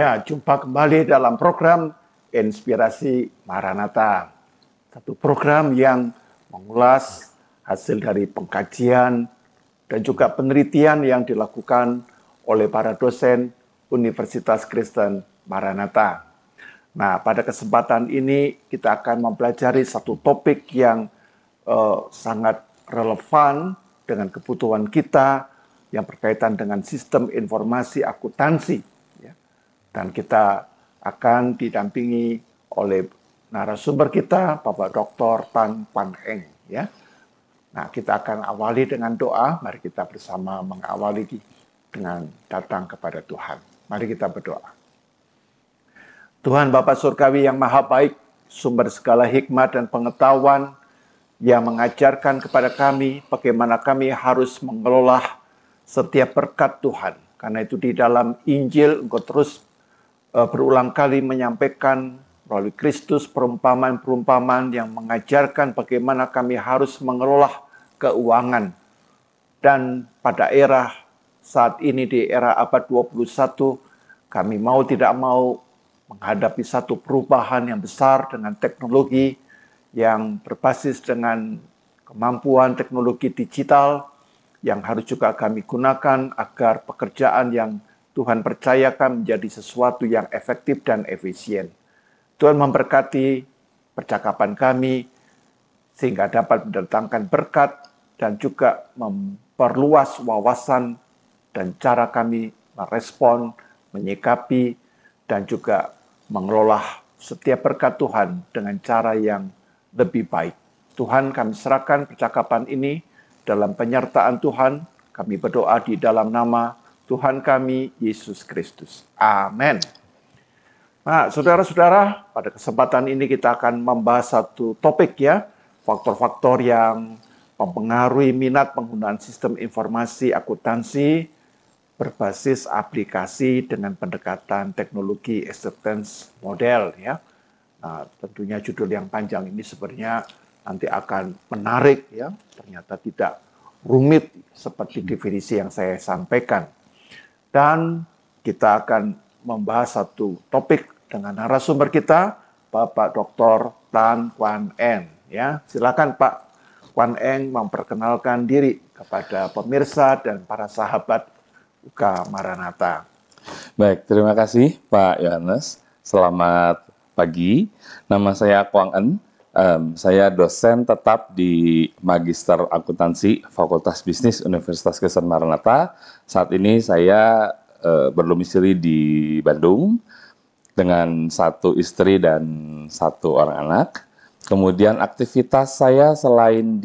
Ya, jumpa kembali dalam program Inspirasi Maranatha. Satu program yang mengulas hasil dari pengkajian dan juga penelitian yang dilakukan oleh para dosen Universitas Kristen Maranatha. Nah, pada kesempatan ini kita akan mempelajari satu topik yang sangat relevan dengan kebutuhan kita yang berkaitan dengan sistem informasi akuntansi. Dan kita akan didampingi oleh narasumber kita, Bapak Dr. Tan Kwan Eng. Ya. Nah, kita akan awali dengan doa. Mari kita bersama mengawali dengan datang kepada Tuhan. Mari kita berdoa. Tuhan Bapa Surgawi yang maha baik, sumber segala hikmat dan pengetahuan yang mengajarkan kepada kami bagaimana kami harus mengelola setiap berkat Tuhan. Karena itu di dalam Injil Engkau terus berulang kali menyampaikan melalui Kristus perumpamaan-perumpamaan yang mengajarkan bagaimana kami harus mengelola keuangan. Dan pada era saat ini di era abad 21, kami mau tidak mau menghadapi satu perubahan yang besar dengan teknologi yang berbasis dengan kemampuan teknologi digital yang harus juga kami gunakan agar pekerjaan yang Tuhan percayakan menjadi sesuatu yang efektif dan efisien. Tuhan memberkati percakapan kami sehingga dapat mendatangkan berkat dan juga memperluas wawasan dan cara kami merespon, menyikapi, dan juga mengelola setiap berkat Tuhan dengan cara yang lebih baik. Tuhan, kami serahkan percakapan ini dalam penyertaan Tuhan. Kami berdoa di dalam nama Tuhan kami, Yesus Kristus. Amin. Nah, saudara-saudara, pada kesempatan ini kita akan membahas satu topik ya, faktor-faktor yang mempengaruhi minat penggunaan sistem informasi akuntansi berbasis aplikasi dengan pendekatan teknologi acceptance model ya. Nah, tentunya judul yang panjang ini sebenarnya nanti akan menarik ya, ternyata tidak rumit seperti definisi yang saya sampaikan. Dan kita akan membahas satu topik dengan narasumber kita, Bapak Dr. Tan Kwan Eng. Ya, silakan Pak Kwan Eng memperkenalkan diri kepada pemirsa dan para sahabat UK Maranatha. Baik, terima kasih Pak Yohanes. Selamat pagi. Nama saya Kwang En. Saya dosen tetap di Magister Akuntansi Fakultas Bisnis Universitas Kristen Maranatha. Saat ini saya berdomisili di Bandung dengan satu istri dan satu orang anak. Kemudian aktivitas saya selain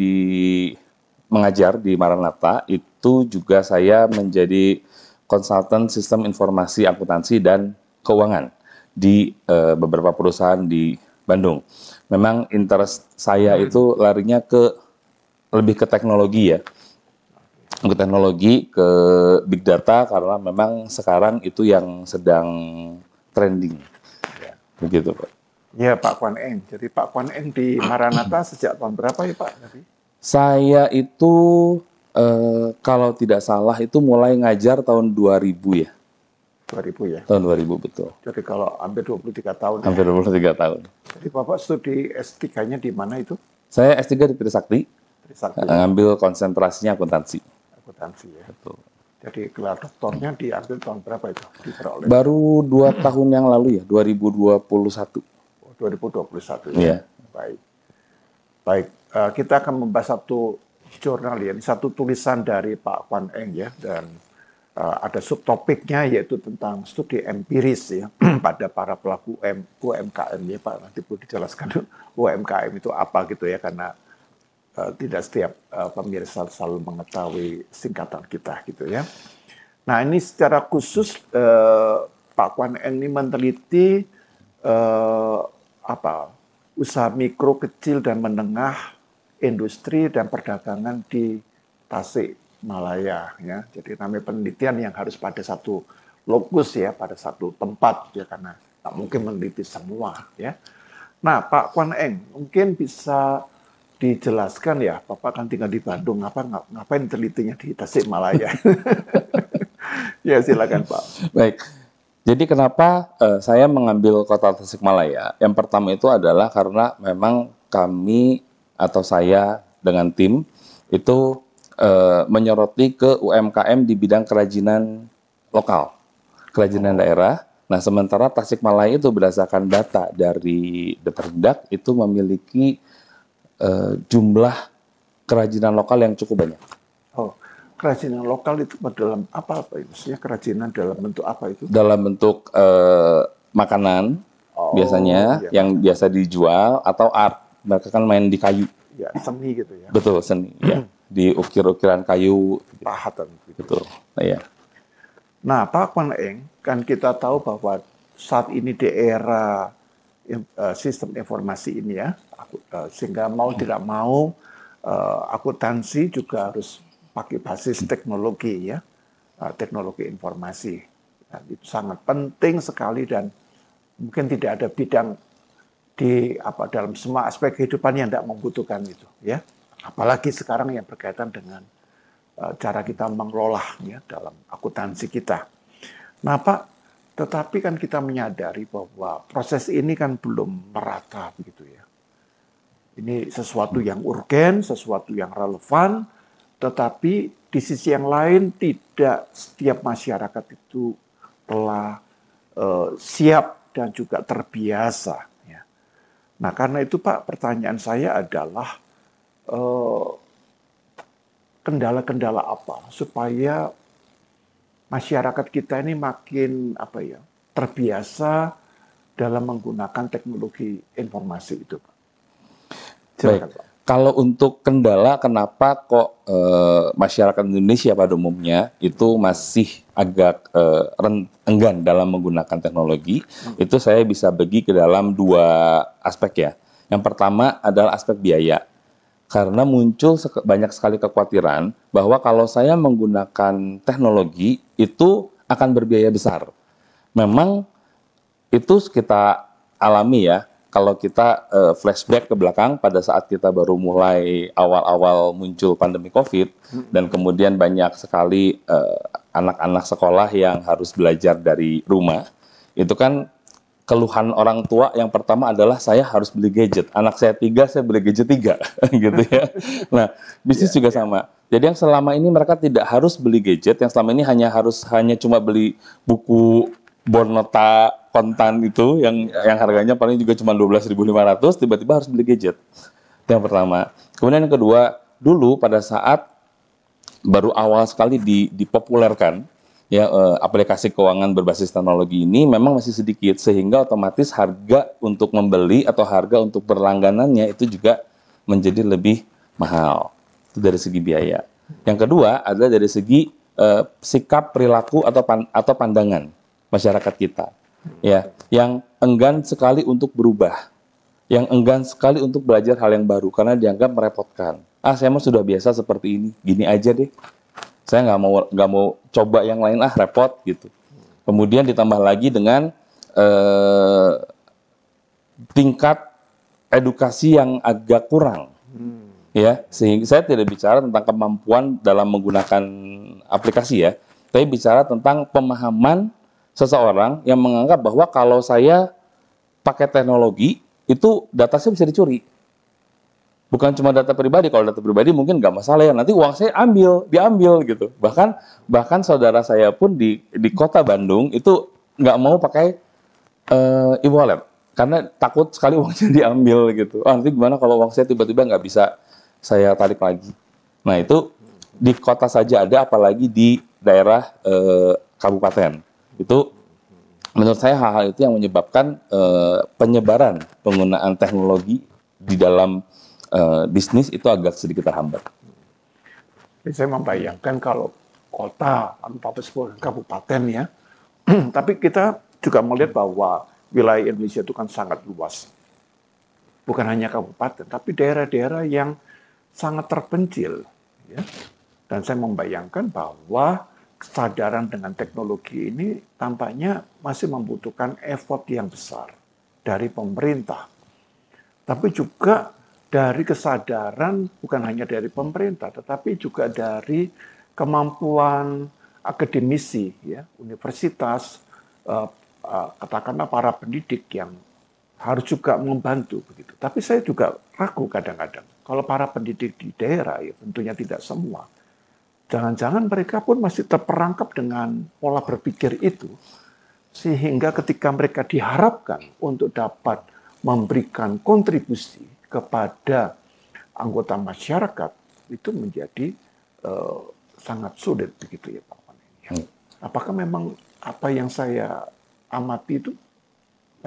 mengajar di Maranatha, itu juga saya menjadi konsultan sistem informasi akuntansi dan keuangan di beberapa perusahaan di Bandung. Memang interest saya itu larinya lebih ke teknologi ya. Ke teknologi, ke big data, karena memang sekarang itu yang sedang trending. Begitu Pak. Ya Pak Kwan Eng. Jadi Pak Kwan Eng di Maranatha sejak tahun berapa ya Pak? Saya itu kalau tidak salah itu mulai ngajar tahun 2000 ya. 2000 ya? Tahun 2000, betul. Jadi kalau hampir 23 tahun Hampir 23 tahun. Jadi Bapak studi S3-nya di mana itu? Saya S3 di Trisakti. Trisakti. Ngambil konsentrasinya akuntansi. Akuntansi ya. Betul. Jadi gelar doktornya diambil tahun berapa itu? Diperoleh? Baru 2 tahun yang lalu ya, 2021. 2021 ya? Iya. Baik. Baik, kita akan membahas satu jurnal ya, ini satu tulisan dari Pak Kwan Eng ya, dan ada subtopiknya yaitu tentang studi empiris ya pada para pelaku UMKM ya Pak. Nanti perlu dijelaskan UMKM itu apa gitu ya, karena tidak setiap pemirsa selalu mengetahui singkatan kita gitu ya. Nah ini secara khusus Pak Kwan Eng ini meneliti usaha mikro, kecil dan menengah, industri dan perdagangan di Tasikmalaya ya. Jadi namanya penelitian yang harus pada satu lokus ya, pada satu tempat ya, karena tak mungkin meneliti semua ya. Nah, Pak Kwan Eng, mungkin bisa dijelaskan ya, Bapak kan tinggal di Bandung, ngapain telitinya di Tasikmalaya? Ya silakan Pak. Baik, Jadi kenapa saya mengambil kota Tasikmalaya? Yang pertama itu adalah karena memang kami atau saya dengan tim itu menyoroti ke UMKM di bidang kerajinan lokal, kerajinan daerah. Nah, sementara Tasikmalaya itu berdasarkan data dari Deperindak itu memiliki jumlah kerajinan lokal yang cukup banyak. Oh, kerajinan lokal itu dalam apa maksudnya kerajinan dalam bentuk apa itu? Dalam bentuk makanan biasanya ya, yang makanan. biasa dijual atau art. Mereka kan main di kayu. Ya, seni gitu ya. Betul, seni. Ya. Di ukir-ukiran kayu. Pahatan gitu. Betul. Nah, ya. Nah, Pak Kwan Eng, kan kita tahu bahwa saat ini di era sistem informasi ini ya, sehingga mau tidak mau akuntansi juga harus pakai basis teknologi ya, teknologi informasi. Dan itu sangat penting sekali dan mungkin tidak ada bidang di dalam semua aspek kehidupan yang tidak membutuhkan itu ya. Apalagi sekarang yang berkaitan dengan cara kita mengelola ya dalam akuntansi kita. Nah, Pak, tetapi kan kita menyadari bahwa proses ini kan belum merata begitu ya. Ini sesuatu yang urgen, sesuatu yang relevan, tetapi di sisi yang lain tidak setiap masyarakat itu telah siap dan juga terbiasa. Ya. Nah, karena itu Pak, pertanyaan saya adalah kendala-kendala apa supaya masyarakat kita ini makin terbiasa dalam menggunakan teknologi informasi itu, Pak. Baik. Silakan, Pak. Kalau untuk kendala, kenapa kok masyarakat Indonesia pada umumnya itu masih agak enggan dalam menggunakan teknologi? Itu saya bisa bagi ke dalam dua aspek ya. Yang pertama adalah aspek biaya. Karena muncul banyak sekali kekhawatiran bahwa kalau saya menggunakan teknologi itu akan berbiaya besar. Memang itu kita alami ya. Kalau kita flashback ke belakang pada saat kita baru mulai awal-awal muncul pandemi COVID dan kemudian banyak sekali anak-anak sekolah yang harus belajar dari rumah, itu kan keluhan orang tua yang pertama adalah saya harus beli gadget. Anak saya 3, saya beli gadget 3, gitu ya. Nah, bisnis juga sama. Jadi yang selama ini mereka tidak harus beli gadget, yang selama ini hanya cuma beli buku Bornota kontan itu yang harganya paling juga cuma 12.500, tiba-tiba harus beli gadget. Itu yang pertama. Kemudian yang kedua, dulu pada saat baru awal sekali dipopulerkan ya aplikasi keuangan berbasis teknologi ini memang masih sedikit sehingga otomatis harga untuk membeli atau harga untuk berlangganannya itu juga menjadi lebih mahal. Itu dari segi biaya. Yang kedua adalah dari segi sikap perilaku atau pandangan masyarakat kita ya yang enggan sekali untuk berubah, yang enggan sekali untuk belajar hal yang baru karena dianggap merepotkan. Saya mah sudah biasa seperti ini, gini aja deh. Saya nggak mau coba yang lain repot gitu. Kemudian ditambah lagi dengan tingkat edukasi yang agak kurang, ya. Sehingga saya tidak bicara tentang kemampuan dalam menggunakan aplikasi ya, tapi bicara tentang pemahaman seseorang yang menganggap bahwa kalau saya pakai teknologi itu data saya bisa dicuri. Bukan cuma data pribadi, kalau data pribadi mungkin nggak masalah ya, nanti uang saya diambil gitu. Bahkan saudara saya pun di kota Bandung itu nggak mau pakai e-wallet karena takut sekali uangnya diambil gitu. Nanti gimana kalau uang saya tiba-tiba nggak bisa saya tarik lagi. Nah itu di kota saja ada, apalagi di daerah kabupaten. Itu menurut saya hal-hal itu yang menyebabkan penyebaran penggunaan teknologi di dalam bisnis itu agak sedikit terhambat. Saya membayangkan kalau kota, kabupaten ya, tapi kita juga melihat bahwa wilayah Indonesia itu kan sangat luas. Bukan hanya kabupaten, tapi daerah-daerah yang sangat terpencil. Ya. Dan saya membayangkan bahwa kesadaran dengan teknologi ini tampaknya masih membutuhkan effort yang besar dari pemerintah. Tapi juga dari kesadaran bukan hanya dari pemerintah, tetapi juga dari kemampuan akademisi, ya, universitas, katakanlah para pendidik yang harus juga membantu begitu. Tapi saya juga ragu kadang-kadang kalau para pendidik di daerah, ya tentunya tidak semua. Jangan-jangan mereka pun masih terperangkap dengan pola berpikir itu, sehingga ketika mereka diharapkan untuk dapat memberikan kontribusi kepada anggota masyarakat, itu menjadi sangat sulit begitu ya Pak Wan. Apakah memang apa yang saya amati itu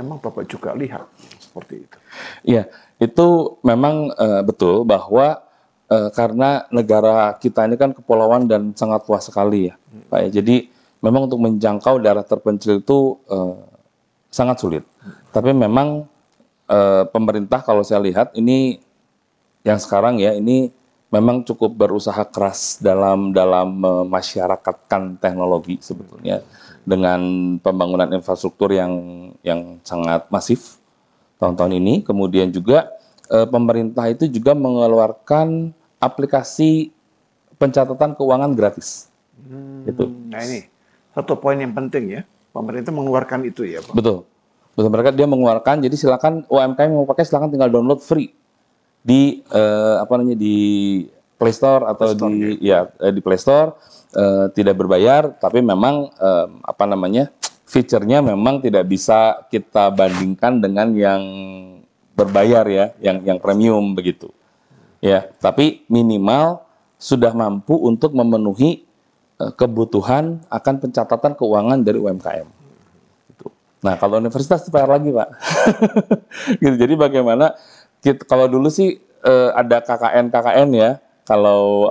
memang Bapak juga lihat seperti itu? Iya, itu memang betul bahwa karena negara kita ini kan kepulauan dan sangat luas sekali ya, Pak ya. Jadi memang untuk menjangkau daerah terpencil itu sangat sulit. Tapi memang pemerintah kalau saya lihat ini yang sekarang ya ini memang cukup berusaha keras dalam memasyarakatkan teknologi sebetulnya dengan pembangunan infrastruktur yang sangat masif tahun-tahun ini. Kemudian juga pemerintah itu juga mengeluarkan aplikasi pencatatan keuangan gratis. Gitu. Nah ini satu poin yang penting ya, pemerintah mengeluarkan itu ya Pak. Betul. Betul, mereka dia mengeluarkan, jadi silakan UMKM yang mau pakai silakan tinggal download free di di Play Store atau di Play Store, tidak berbayar, tapi memang fiturnya memang tidak bisa kita bandingkan dengan yang berbayar ya, yang premium begitu. Ya, tapi minimal sudah mampu untuk memenuhi kebutuhan akan pencatatan keuangan dari UMKM. Gitu. Nah, kalau universitas itu PR lagi, Pak. Gitu. Jadi bagaimana kalau dulu sih ada KKN ya, kalau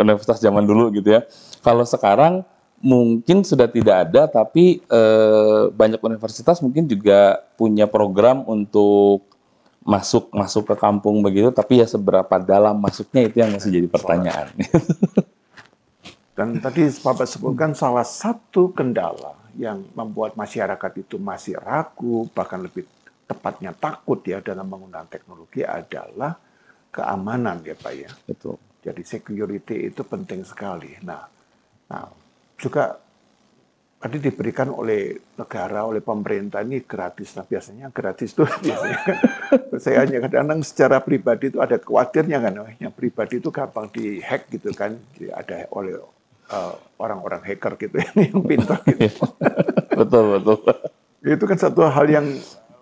universitas zaman dulu gitu ya. Kalau sekarang mungkin sudah tidak ada, tapi banyak universitas mungkin juga punya program untuk masuk ke kampung begitu, tapi ya seberapa dalam masuknya itu yang masih jadi pertanyaan. Dan tadi Bapak sebutkan salah satu kendala yang membuat masyarakat itu masih ragu, bahkan lebih tepatnya takut ya dalam menggunakan teknologi adalah keamanan ya Pak ya. Betul. Jadi security itu penting sekali. Nah juga tadi diberikan oleh negara, oleh pemerintah ini gratis. Nah biasanya gratis itu biasanya kan, saya hanya kadang-kadang secara pribadi itu ada khawatirnya kan, yang pribadi itu gampang dihack gitu kan, ada oleh orang-orang hacker gitu yang pintar gitu. Betul. Itu kan satu hal yang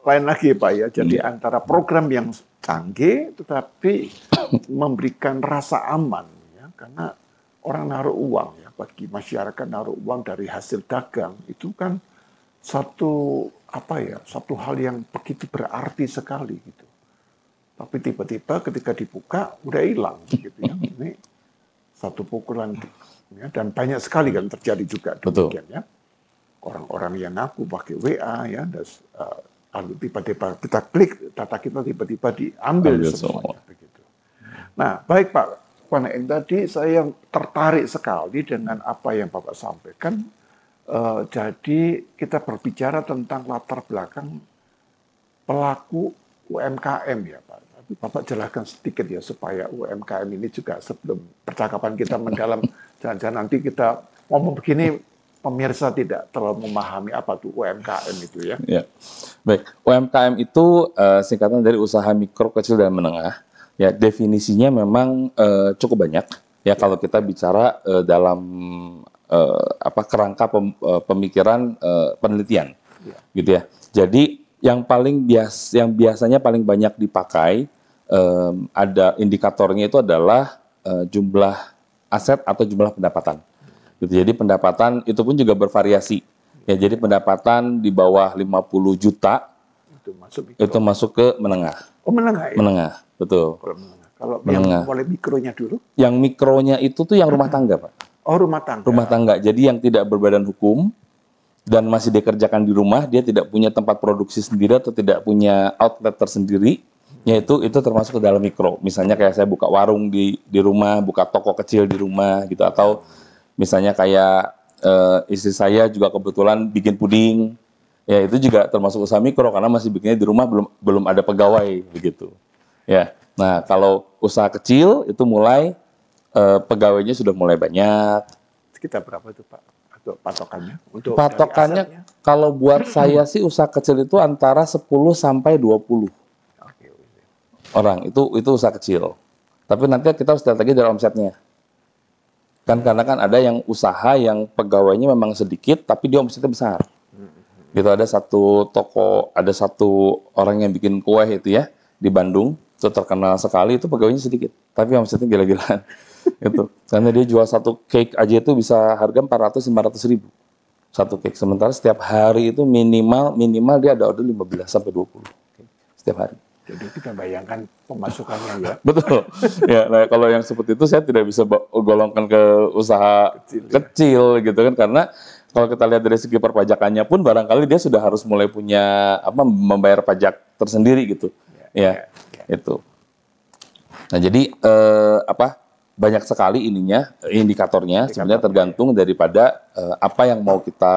lain lagi Pak ya. Jadi antara program yang canggih tetapi memberikan rasa aman ya, karena orang naruh uang ya, bagi masyarakat naruh uang dari hasil dagang itu kan satu hal yang begitu berarti sekali gitu. Tapi tiba-tiba ketika dibuka udah hilang gitu ya. Ini satu pukulan ya, dan banyak sekali kan terjadi juga demikian ya. Orang-orang yang ngaku pakai WA ya, lalu tiba-tiba kita klik data kita tiba-tiba diambil semuanya begitu. Nah, baik Pak Wanaeng, tadi saya tertarik sekali dengan apa yang Bapak sampaikan. Jadi kita berbicara tentang latar belakang pelaku UMKM ya Pak. Tapi Bapak jelaskan sedikit ya supaya UMKM ini juga sebelum percakapan kita mendalam, jangan-jangan nanti kita ngomong begini pemirsa tidak terlalu memahami apa tuh UMKM itu ya. Ya. Baik, UMKM itu singkatan dari usaha mikro, kecil dan menengah. Ya, definisinya memang cukup banyak ya kalau kita bicara dalam kerangka pemikiran penelitian, gitu ya. Jadi yang biasanya paling banyak dipakai ada indikatornya itu adalah jumlah aset atau jumlah pendapatan. Gitu. Jadi pendapatan itu pun juga bervariasi. Ya, jadi pendapatan di bawah 50 juta itu masuk ke menengah. Oh, menengah ya? Menengah, betul. Kalau yang mulai mikronya dulu? Yang mikronya itu tuh yang rumah tangga, Pak. Oh, rumah tangga. Rumah tangga. Jadi yang tidak berbadan hukum dan masih dikerjakan di rumah, dia tidak punya tempat produksi sendiri atau tidak punya outlet tersendiri, yaitu itu termasuk ke dalam mikro. Misalnya kayak saya buka warung di rumah, buka toko kecil di rumah gitu, atau misalnya kayak istri saya juga kebetulan bikin puding. Ya, itu juga termasuk usaha mikro karena masih bikinnya di rumah, belum ada pegawai begitu. Ya. Nah, kalau usaha kecil itu mulai pegawainya sudah mulai banyak. Sekitar berapa itu, Pak? untuk patokannya? Untuk dari Patokannya asetnya? kalau buat saya sih usaha kecil itu antara 10 sampai 20 Oke. orang. Itu usaha kecil. Tapi nanti kita harus lihat lagi dari omsetnya. Karena kan ada yang usaha yang pegawainya memang sedikit tapi dia omsetnya besar. Gitu, ada satu toko, ada satu orang yang bikin kue itu ya di Bandung, itu terkenal sekali, itu pegawainya sedikit, tapi omsetnya gila-gilaan. Itu karena dia jual satu cake aja itu bisa harga 400-500 ribu satu cake, sementara setiap hari itu minimal dia ada order 15 sampai 20 setiap hari. Jadi kita bayangkan pemasukannya ya. Betul. Ya, nah kalau yang seperti itu saya tidak bisa golongkan ke usaha kecil gitu kan, karena kalau kita lihat dari segi perpajakannya pun barangkali dia sudah harus mulai punya membayar pajak tersendiri gitu. Ya. Itu. Nah, jadi banyak sekali indikatornya sebenarnya tergantung daripada apa yang mau kita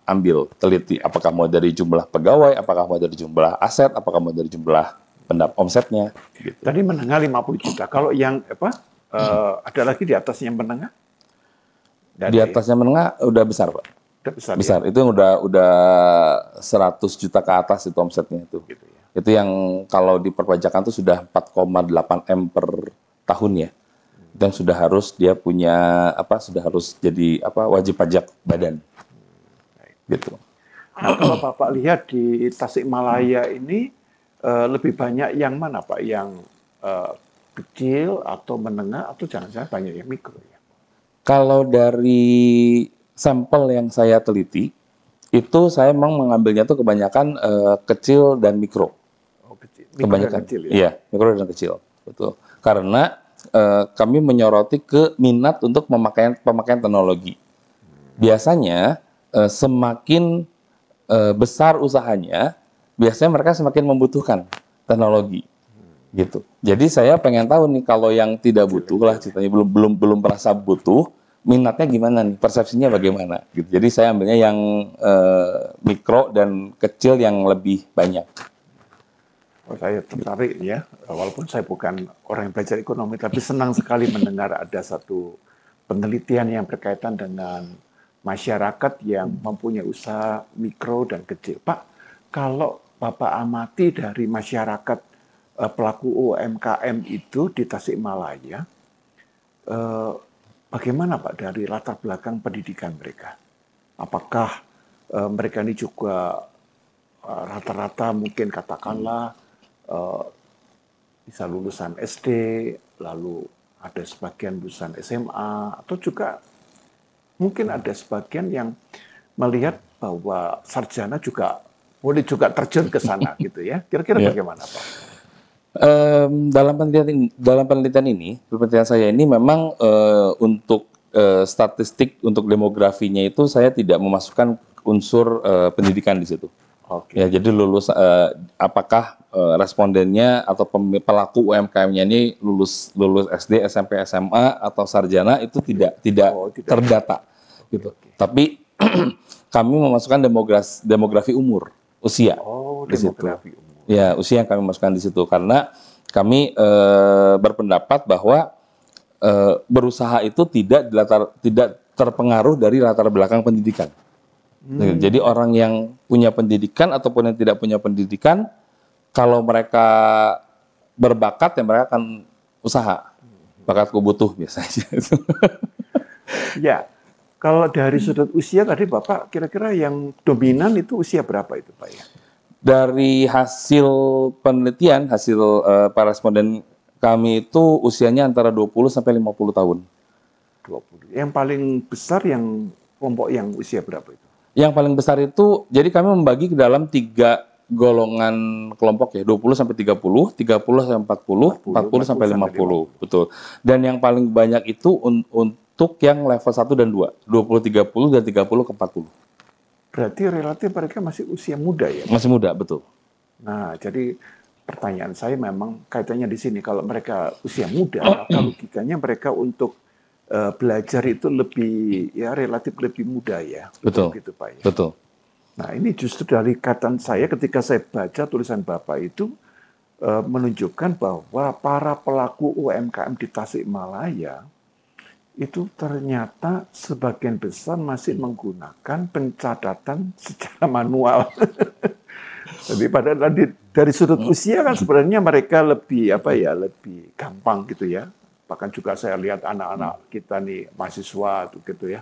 ambil, teliti. Apakah mau dari jumlah pegawai, apakah mau dari jumlah aset, apakah mau dari jumlah omsetnya. Gitu. Tadi menengah 50 juta. Kalau yang ada lagi di atasnya yang menengah? Di atasnya menengah udah besar, Pak. Udah besar. Besar. Ya? Itu udah 100 juta ke atas itu omsetnya itu. Gitu ya. Itu yang kalau di perpajakan itu sudah 4,8 M per tahun ya. Dan sudah harus dia punya sudah harus jadi wajib pajak badan. Gitu. Nah, kalau Bapak lihat di Tasikmalaya ini lebih banyak yang mana, Pak? Yang kecil atau menengah atau jangan-jangan banyak yang mikro ya? Kalau dari sampel yang saya teliti, itu saya memang mengambilnya tuh kebanyakan kecil dan mikro. Oh, kecil. Kebanyakan. Kecil, ya? Iya, mikro dan kecil. Betul. Karena kami menyoroti ke minat untuk pemakaian teknologi. Biasanya semakin besar usahanya, biasanya mereka semakin membutuhkan teknologi. Gitu. Jadi saya pengen tahu nih kalau yang tidak butuh lah ceritanya belum merasa butuh, minatnya gimana nih, persepsinya bagaimana gitu. Jadi saya ambilnya yang mikro dan kecil yang lebih banyak. Oh, saya tertarik ya, walaupun saya bukan orang yang belajar ekonomi, tapi senang sekali mendengar ada satu penelitian yang berkaitan dengan masyarakat yang mempunyai usaha mikro dan kecil. Pak, kalau Bapak amati dari masyarakat pelaku UMKM itu di Tasikmalaya, bagaimana Pak dari latar belakang pendidikan mereka? Apakah mereka ini juga rata-rata mungkin katakanlah bisa lulusan SD, lalu ada sebagian lulusan SMA, atau juga mungkin ada sebagian yang melihat bahwa sarjana juga boleh juga terjun ke sana gitu ya. Kira-kira bagaimana Pak? Dalam penelitian saya ini memang untuk statistik untuk demografinya itu saya tidak memasukkan unsur pendidikan di situ. Okay. Ya, jadi lulus apakah respondennya atau pelaku UMKM-nya ini lulus SD, SMP, SMA atau sarjana itu tidak terdata gitu. Tapi kami memasukkan demografi umur, usia di situ. Ya, usia yang kami masukkan di situ karena kami berpendapat bahwa berusaha itu tidak terpengaruh dari latar belakang pendidikan. Jadi orang yang punya pendidikan ataupun yang tidak punya pendidikan, kalau mereka berbakat ya mereka akan usaha. Bakatku butuh biasanya. Ya, kalau dari sudut usia tadi Bapak kira-kira yang dominan itu usia berapa itu Pak ya? Dari hasil penelitian, para responden kami itu usianya antara 20 sampai 50 tahun. 20. Yang paling besar yang kelompok yang usia berapa itu? Yang paling besar itu, jadi kami membagi ke dalam 3 golongan kelompok ya, 20 sampai 30, 30 sampai 40, 40 sampai 50. Betul. Dan yang paling banyak itu untuk yang level 1 dan 2, 20-30 dan 30 ke 40. Berarti relatif mereka masih usia muda ya? Masih muda, betul. Nah, jadi pertanyaan saya memang kaitannya di sini. Kalau mereka usia muda, maka logikanya mereka untuk belajar itu relatif lebih mudah ya. Betul. Gitu, Pak, ya? Betul. Nah, ini justru dari ikatan saya ketika saya baca tulisan Bapak itu menunjukkan bahwa para pelaku UMKM di Tasikmalaya itu ternyata sebagian besar masih menggunakan pencatatan secara manual. Tapi padahal dari sudut usia kan sebenarnya mereka lebih lebih gampang gitu ya. Bahkan juga saya lihat anak-anak kita nih mahasiswa gitu ya.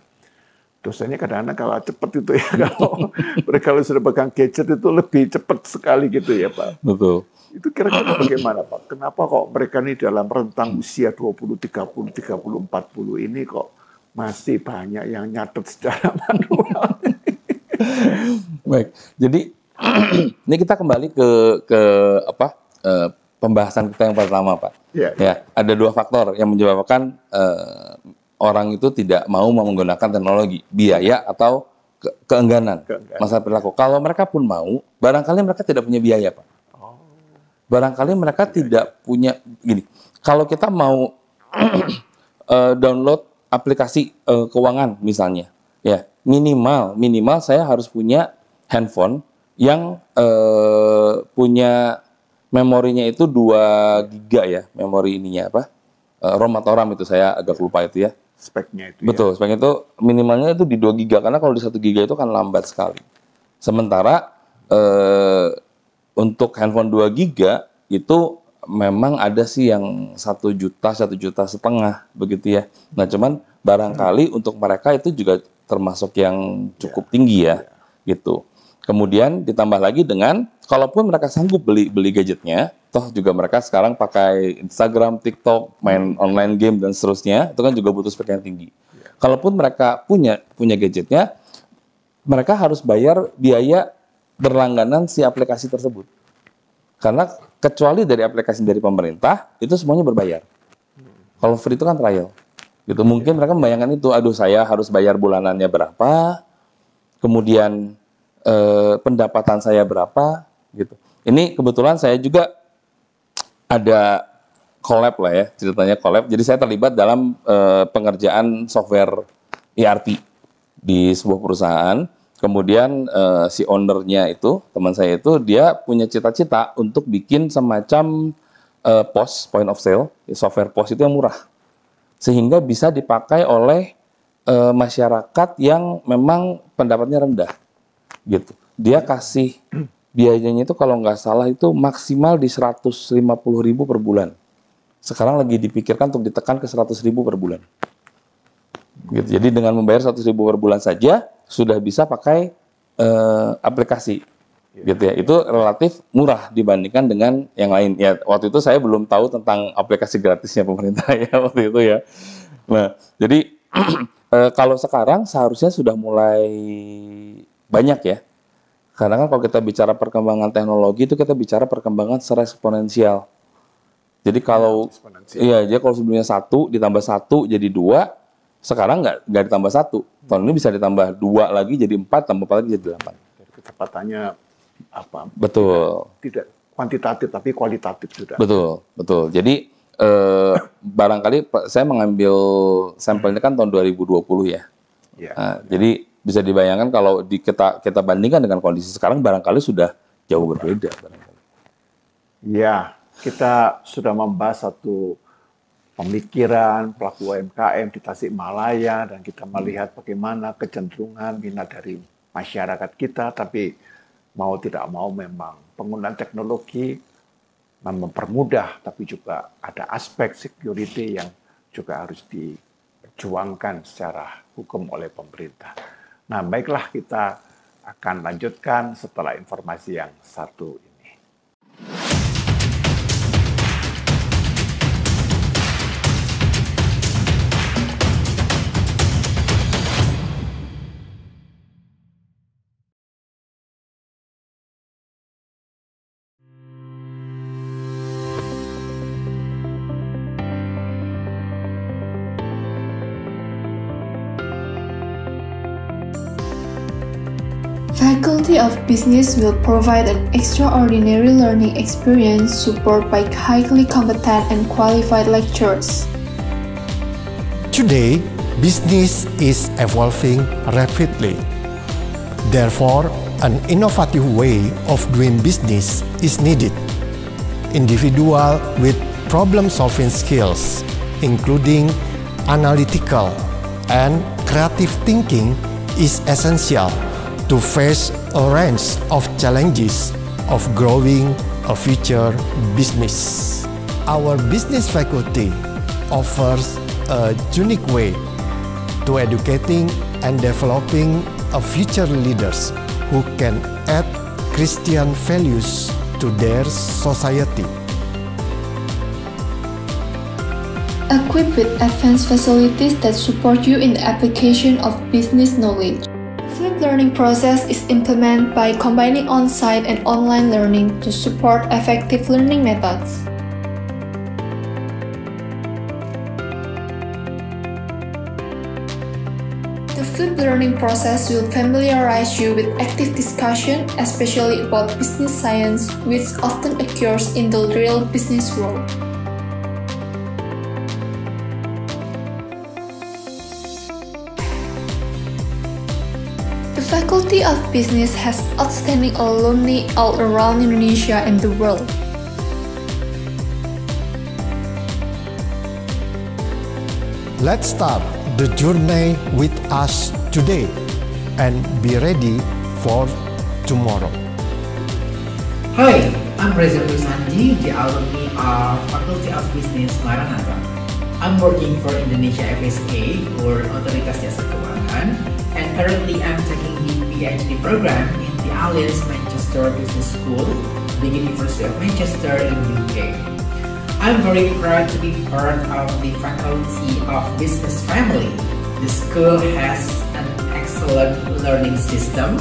Dosennya kadang-kadang kalah cepat itu ya. Kalau mereka sudah pegang gadget itu lebih cepat sekali gitu ya Pak. Betul. Itu kira-kira bagaimana Pak? Kenapa kok mereka ini dalam rentang usia 20, 30, 30, 40 ini kok masih banyak yang nyatet secara manual? Baik, jadi ini kita kembali ke pembahasan kita yang pertama, Pak. Ya, ada dua faktor yang menyebabkan orang itu tidak mau menggunakan teknologi, biaya atau keengganan, masalah perilaku. Kalau mereka pun mau, barangkali mereka tidak punya biaya, Pak. Barangkali mereka tidak punya, gini, kalau kita mau download aplikasi keuangan misalnya, ya minimal saya harus punya handphone yang punya memorinya itu 2 GB ya, memori ininya apa, ROM atau RAM itu saya agak lupa itu ya. Speknya itu. Betul, speknya itu minimalnya itu di 2 GB, karena kalau di 1 GB itu kan lambat sekali. Sementara untuk handphone 2 GB itu memang ada sih yang 1 juta, 1,5 juta begitu ya. Nah, cuman barangkali untuk mereka itu juga termasuk yang cukup tinggi ya, gitu. Kemudian ditambah lagi dengan, kalaupun mereka sanggup beli gadgetnya, toh juga mereka sekarang pakai Instagram, TikTok, main online game dan seterusnya, itu kan juga butuh spek yang tinggi. Kalaupun mereka punya gadgetnya, mereka harus bayar biaya berlangganan si aplikasi tersebut. Karena kecuali dari aplikasi dari pemerintah, itu semuanya berbayar. Kalau free itu kan trial. Gitu. Mungkin mereka membayangkan itu, aduh saya harus bayar bulanannya berapa, kemudian pendapatan saya berapa, gitu. Ini kebetulan saya juga ada collab lah ya, ceritanya collab. Jadi saya terlibat dalam pengerjaan software ERP di sebuah perusahaan. Kemudian si ownernya itu, teman saya itu, dia punya cita-cita untuk bikin semacam POS, point of sale, software POS itu yang murah. Sehingga bisa dipakai oleh masyarakat yang memang pendapatnya rendah. Gitu. Dia kasih biayanya itu kalau nggak salah itu maksimal di 150.000 per bulan. Sekarang lagi dipikirkan untuk ditekan ke 100.000 per bulan. Gitu. Jadi dengan membayar 100.000 per bulan saja sudah bisa pakai aplikasi, gitu ya. Itu relatif murah dibandingkan dengan yang lain. Ya, waktu itu saya belum tahu tentang aplikasi gratisnya pemerintah ya waktu itu ya. Nah, jadi kalau sekarang seharusnya sudah mulai banyak ya. Karena kan kalau kita bicara perkembangan teknologi itu kita bicara perkembangan secara eksponensial. Jadi kalau jadi kalau sebelumnya 1 ditambah 1 jadi 2, sekarang nggak ditambah 1. Tahun ini bisa ditambah 2 lagi jadi 4, tambah 4 lagi jadi 8. Kecepatannya apa? Betul. Tidak kuantitatif tapi kualitatif sudah. Betul. Jadi barangkali saya mengambil sampelnya kan tahun 2020 ya. Jadi bisa dibayangkan kalau kita bandingkan dengan kondisi sekarang barangkali sudah jauh berbeda. Ya, kita sudah membahas satu pemikiran pelaku UMKM di Tasikmalaya dan kita melihat bagaimana kecenderungan minat dari masyarakat kita, tapi mau tidak mau memang penggunaan teknologi mempermudah, tapi juga ada aspek security yang juga harus diperjuangkan secara hukum oleh pemerintah. Nah, baiklah kita akan lanjutkan setelah informasi yang satu ini. Faculty of Business will provide an extraordinary learning experience supported by highly competent and qualified lecturers. Today, business is evolving rapidly. Therefore, an innovative way of doing business is needed. Individuals with problem-solving skills, including analytical, and creative thinking is essential to face a range of challenges of growing a future business. Our business faculty offers a unique way to educating and developing a future leaders who can add Christian values to their society. Equipped with advanced facilities that support you in the application of business knowledge. Flipped learning process is implemented by combining on-site and online learning to support effective learning methods. The flipped learning process will familiarize you with active discussion, especially about business science, which often occurs in the real business world. The Faculty of Business has outstanding alumni all around Indonesia and the world. Let's start the journey with us today and be ready for tomorrow. Hi, I'm Reza Sanji, the alumni of Faculty of Business Maranatha. I'm working for Indonesia FSA or Otoritas Jasa Keuangan, and currently I'm taking the PhD program in the Alliance Manchester Business School, the University of Manchester in UK. I'm very proud to be part of the Faculty of Business family. The school has an excellent learning system,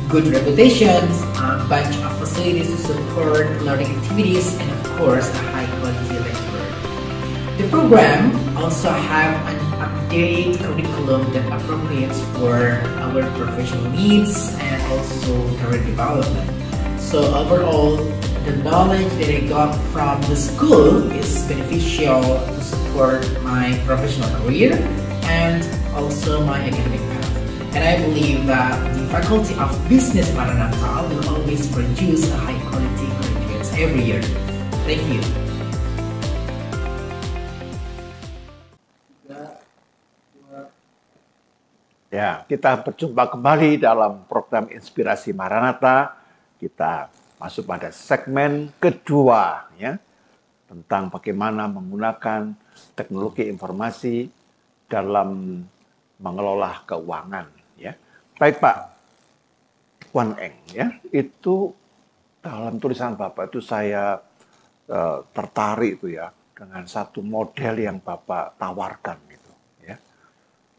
good reputations, a bunch of facilities to support learning activities, and of course, a high-quality lecturer. The program also have an updated curriculum that appropriates for our professional needs and also career development. So overall, the knowledge that I got from the school is beneficial to support my professional career and also my academic path. And I believe that the Faculty of Business Maranatha will always produce a high quality graduates every year. Thank you. Ya, kita berjumpa kembali dalam program Inspirasi Maranatha. Kita masuk pada segmen kedua, ya, tentang bagaimana menggunakan teknologi informasi dalam mengelola keuangan. Ya, baik Pak Wan Eng, ya, itu dalam tulisan Bapak itu saya tertarik itu ya dengan satu model yang Bapak tawarkan gitu, ya.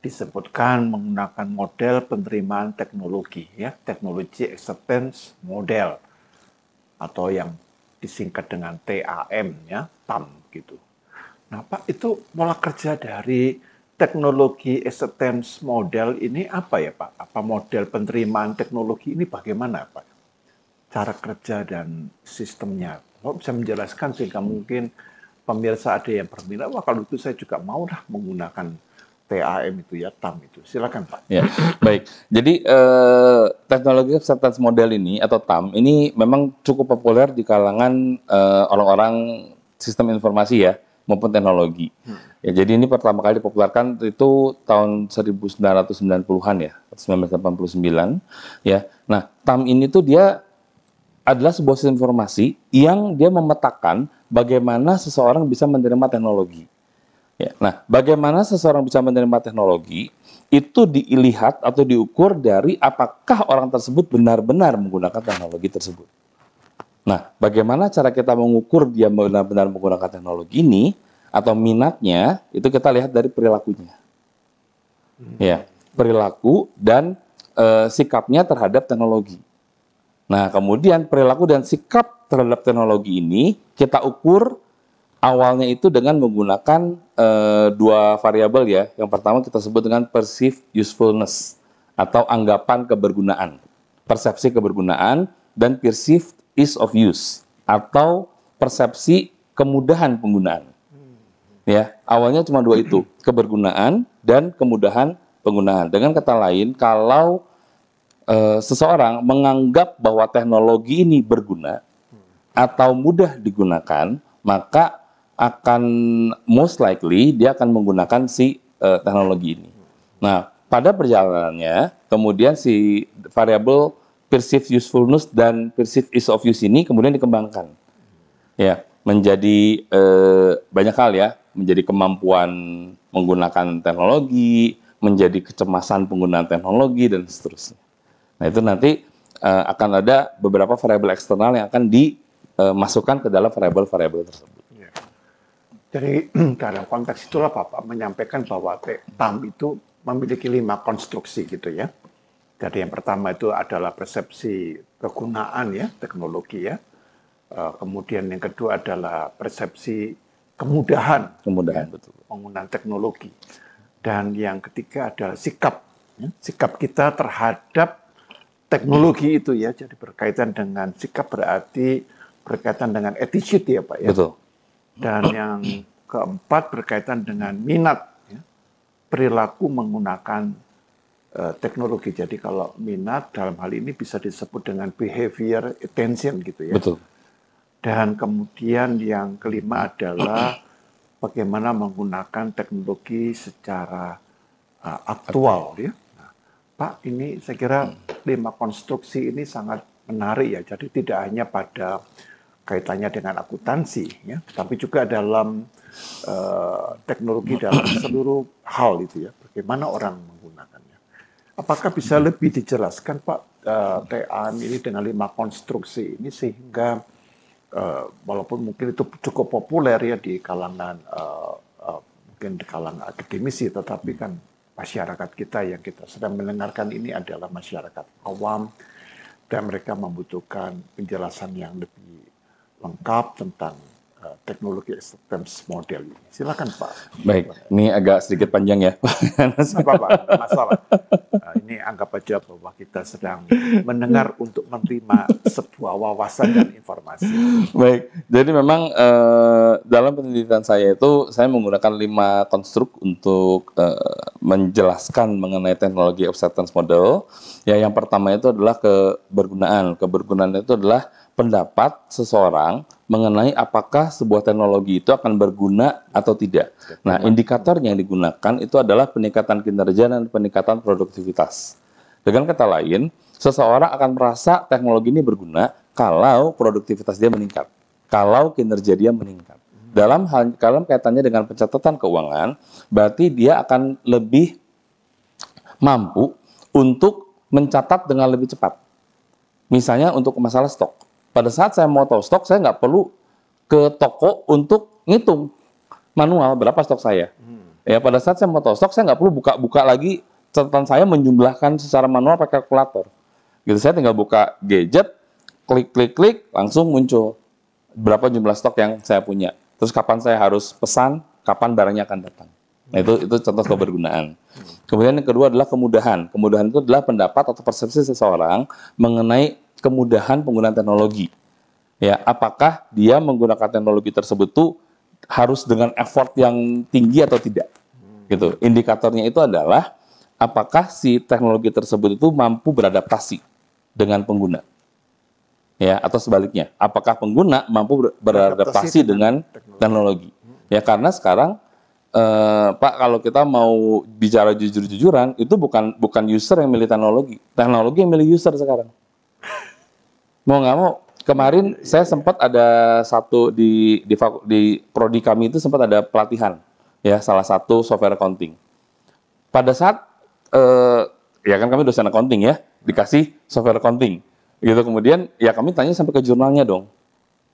Disebutkan menggunakan model penerimaan teknologi, ya, Technology Acceptance Model, atau yang disingkat dengan TAM, ya, TAM gitu. Nah, Pak, itu pola kerja dari teknologi acceptance model ini apa ya, Pak? Apa model penerimaan teknologi ini bagaimana, Pak? Cara kerja dan sistemnya. Kalau bisa menjelaskan sehingga mungkin pemirsa ada yang berminat, wah kalau itu saya juga mau lah menggunakan TAM itu ya, TAM itu. Silakan Pak. Ya, baik. Jadi teknologi acceptance model ini atau TAM ini memang cukup populer di kalangan orang-orang sistem informasi ya maupun teknologi. Ya, jadi ini pertama kali dipopulerkan itu tahun 1990-an ya, 1989 ya. Nah, TAM ini tuh dia adalah sebuah sistem informasi yang dia memetakan bagaimana seseorang bisa menerima teknologi. Ya, nah, bagaimana seseorang bisa menerima teknologi itu dilihat atau diukur dari apakah orang tersebut benar-benar menggunakan teknologi tersebut. Nah, bagaimana cara kita mengukur dia benar-benar menggunakan teknologi ini atau minatnya, itu kita lihat dari perilakunya. Ya, perilaku dan sikapnya terhadap teknologi. Nah, kemudian perilaku dan sikap terhadap teknologi ini kita ukur awalnya itu dengan menggunakan dua variabel ya. Yang pertama kita sebut dengan perceived usefulness atau anggapan kebergunaan. Persepsi kebergunaan dan perceived ease of use atau persepsi kemudahan penggunaan. Ya, awalnya cuma dua itu, kebergunaan dan kemudahan penggunaan. Dengan kata lain, kalau seseorang menganggap bahwa teknologi ini berguna atau mudah digunakan, maka akan most likely dia akan menggunakan si teknologi ini. Nah, pada perjalanannya, kemudian si variabel perceived usefulness dan perceived ease of use ini kemudian dikembangkan. Ya, menjadi banyak hal ya, menjadi kemampuan menggunakan teknologi, menjadi kecemasan penggunaan teknologi dan seterusnya. Nah, itu nanti akan ada beberapa variabel eksternal yang akan dimasukkan ke dalam variabel-variabel tersebut. Ya. Jadi dalam konteks itulah Bapak menyampaikan bahwa TAM itu memiliki 5 konstruksi gitu ya. Jadi yang pertama itu adalah persepsi kegunaan ya, teknologi ya. Kemudian yang kedua adalah persepsi kemudahan ya, betul. penggunaan teknologi. Dan yang ketiga adalah sikap, ya, sikap kita terhadap teknologi itu ya. Jadi berkaitan dengan sikap berarti berkaitan dengan attitude ya Pak ya. Betul. Dan yang keempat berkaitan dengan minat, ya, perilaku menggunakan teknologi. Jadi kalau minat dalam hal ini bisa disebut dengan behavior attention gitu ya. Betul. Dan kemudian yang kelima adalah bagaimana menggunakan teknologi secara aktual ya. Nah, Pak, ini saya kira 5 konstruksi ini sangat menarik ya. Jadi tidak hanya pada kaitannya dengan akuntansi ya, tapi juga dalam teknologi dalam seluruh hal itu ya. Bagaimana orang menggunakannya. Apakah bisa lebih dijelaskan Pak TAM ini dengan 5 konstruksi ini sehingga walaupun mungkin itu cukup populer ya di kalangan mungkin di kalangan akademisi, tetapi kan masyarakat kita yang kita sedang mendengarkan ini adalah masyarakat awam dan mereka membutuhkan penjelasan yang lebih lengkap tentang teknologi acceptance model ini. Silakan Pak. Baik, ini agak sedikit panjang ya. Apa-apa, masalah. Ini anggap aja bahwa kita sedang mendengar untuk menerima sebuah wawasan dan informasi. Baik, jadi memang dalam penelitian saya itu saya menggunakan 5 konstruk untuk menjelaskan mengenai teknologi acceptance model. Ya, yang pertama itu adalah kebergunaan. Kebergunaan itu adalah pendapat seseorang mengenai apakah sebuah teknologi itu akan berguna atau tidak. Nah, indikator yang digunakan itu adalah peningkatan kinerja dan peningkatan produktivitas. Dengan kata lain, seseorang akan merasa teknologi ini berguna kalau produktivitas dia meningkat, kalau kinerja dia meningkat. Dalam kaitannya dengan pencatatan keuangan, berarti dia akan lebih mampu untuk mencatat dengan lebih cepat. Misalnya untuk masalah stok. Pada saat saya mau tahu stok, saya nggak perlu ke toko untuk ngitung manual berapa stok saya. Ya, pada saat saya mau tahu stok, saya nggak perlu buka-buka lagi catatan saya menjumlahkan secara manual pakai kalkulator. Gitu, saya tinggal buka gadget, klik, langsung muncul berapa jumlah stok yang saya punya. Terus kapan saya harus pesan, kapan barangnya akan datang. Nah, itu contoh kebergunaan. Kemudian yang kedua adalah kemudahan. Kemudahan itu adalah pendapat atau persepsi seseorang mengenai kemudahan penggunaan teknologi. Ya, apakah dia menggunakan teknologi tersebut tuh harus dengan effort yang tinggi atau tidak? Gitu. Indikatornya itu adalah apakah si teknologi tersebut itu mampu beradaptasi dengan pengguna. Ya, atau sebaliknya, apakah pengguna mampu beradaptasi dengan teknologi. Ya, karena sekarang Pak, kalau kita mau bicara jujur-jujuran, itu bukan user yang milih teknologi yang milih user sekarang. Mau nggak mau, kemarin saya sempat ada satu di prodi kami itu sempat ada pelatihan, ya, salah satu software accounting. Pada saat ya kan kami dosen accounting ya, dikasih software accounting, gitu. Kemudian ya kami tanya sampai ke jurnalnya dong,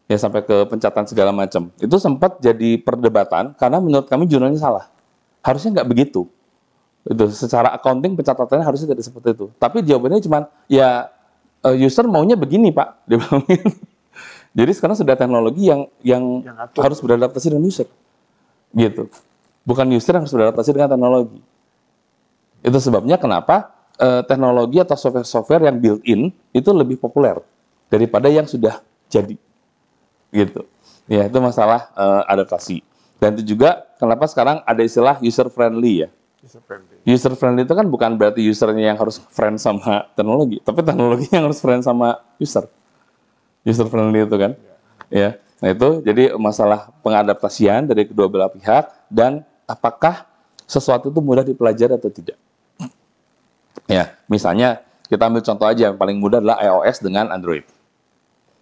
ya sampai ke pencatatan segala macam. Itu sempat jadi perdebatan karena menurut kami jurnalnya salah. Harusnya nggak begitu. Itu secara accounting pencatatannya harusnya tidak seperti itu. Tapi jawabannya cuma ya user maunya begini Pak, dia bilang gitu. Jadi sekarang sudah teknologi yang harus beradaptasi dengan user, gitu. Bukan user yang harus beradaptasi dengan teknologi. Itu sebabnya kenapa teknologi atau software yang built-in itu lebih populer daripada yang sudah jadi, gitu. Ya, itu masalah adaptasi. Dan itu juga kenapa sekarang ada istilah user friendly ya. User friendly itu kan bukan berarti usernya yang harus friend sama teknologi, tapi teknologi yang harus friend sama user. User friendly itu kan, ya. Nah itu jadi masalah pengadaptasian dari kedua belah pihak dan apakah sesuatu itu mudah dipelajari atau tidak. Ya, misalnya kita ambil contoh aja yang paling mudah adalah iOS dengan Android.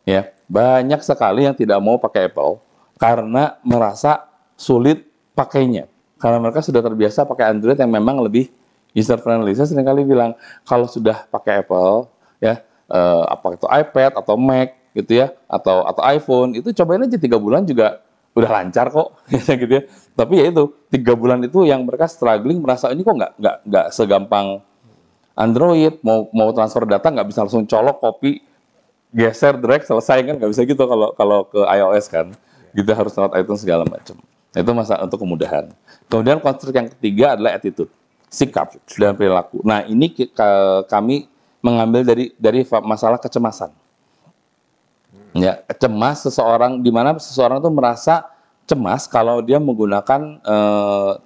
Ya, banyak sekali yang tidak mau pakai Apple karena merasa sulit pakainya. Karena mereka sudah terbiasa pakai Android yang memang lebih user friendly. Saya seringkali bilang kalau sudah pakai Apple, ya apa itu iPad atau Mac gitu ya, atau iPhone, itu cobain aja 3 bulan juga udah lancar kok, gitu ya. Tapi ya itu 3 bulan itu yang mereka struggling merasa ini kok nggak segampang Android, mau transfer data nggak bisa langsung colok, copy, geser, drag, selesai kan, nggak bisa gitu kalau ke iOS kan, gitu harus download iTunes segala macam. Itu masalah untuk kemudahan. Kemudian konstruk yang ketiga adalah attitude, sikap dan perilaku. Nah ini kami mengambil dari masalah kecemasan. Ya, cemas seseorang, di mana seseorang itu merasa cemas kalau dia menggunakan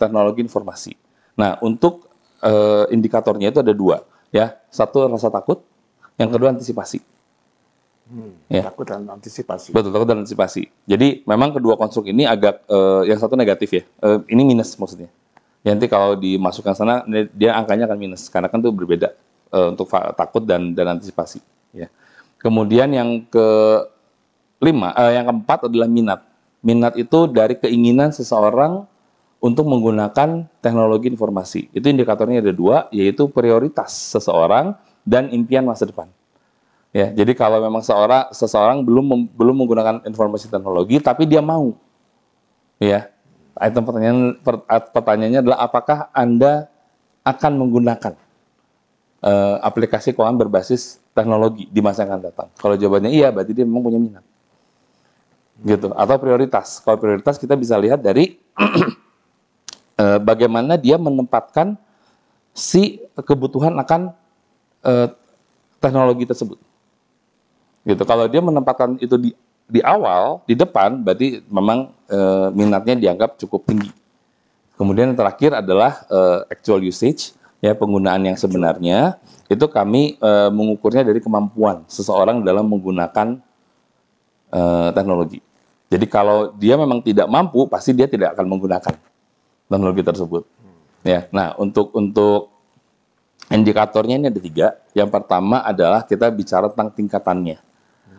teknologi informasi. Nah untuk indikatornya itu ada 2, ya. Satu rasa takut, yang kedua antisipasi. Ya. Takut dan antisipasi. Betul, takut dan antisipasi. Jadi memang kedua konstruk ini agak yang satu negatif ya. Ini minus maksudnya. Ya, nanti kalau dimasukkan sana dia angkanya akan minus karena kan itu berbeda untuk takut dan antisipasi. Ya. Kemudian yang yang keempat adalah minat. Minat itu dari keinginan seseorang untuk menggunakan teknologi informasi. Itu indikatornya ada 2, yaitu prioritas seseorang dan impian masa depan. Ya, jadi kalau memang seseorang belum menggunakan informasi teknologi, tapi dia mau, ya, item pertanyaannya adalah apakah Anda akan menggunakan aplikasi keuangan berbasis teknologi di masa yang akan datang? Kalau jawabannya iya, berarti dia memang punya minat, gitu. Atau prioritas. Kalau prioritas kita bisa lihat dari bagaimana dia menempatkan si kebutuhan akan teknologi tersebut. Gitu. Kalau dia menempatkan itu di awal, di depan, berarti memang minatnya dianggap cukup tinggi. Kemudian yang terakhir adalah actual usage, ya, penggunaan yang sebenarnya. Itu kami mengukurnya dari kemampuan seseorang dalam menggunakan teknologi. Jadi kalau dia memang tidak mampu, pasti dia tidak akan menggunakan teknologi tersebut. Ya, nah untuk indikatornya ini ada 3. Yang pertama adalah kita bicara tentang tingkatannya.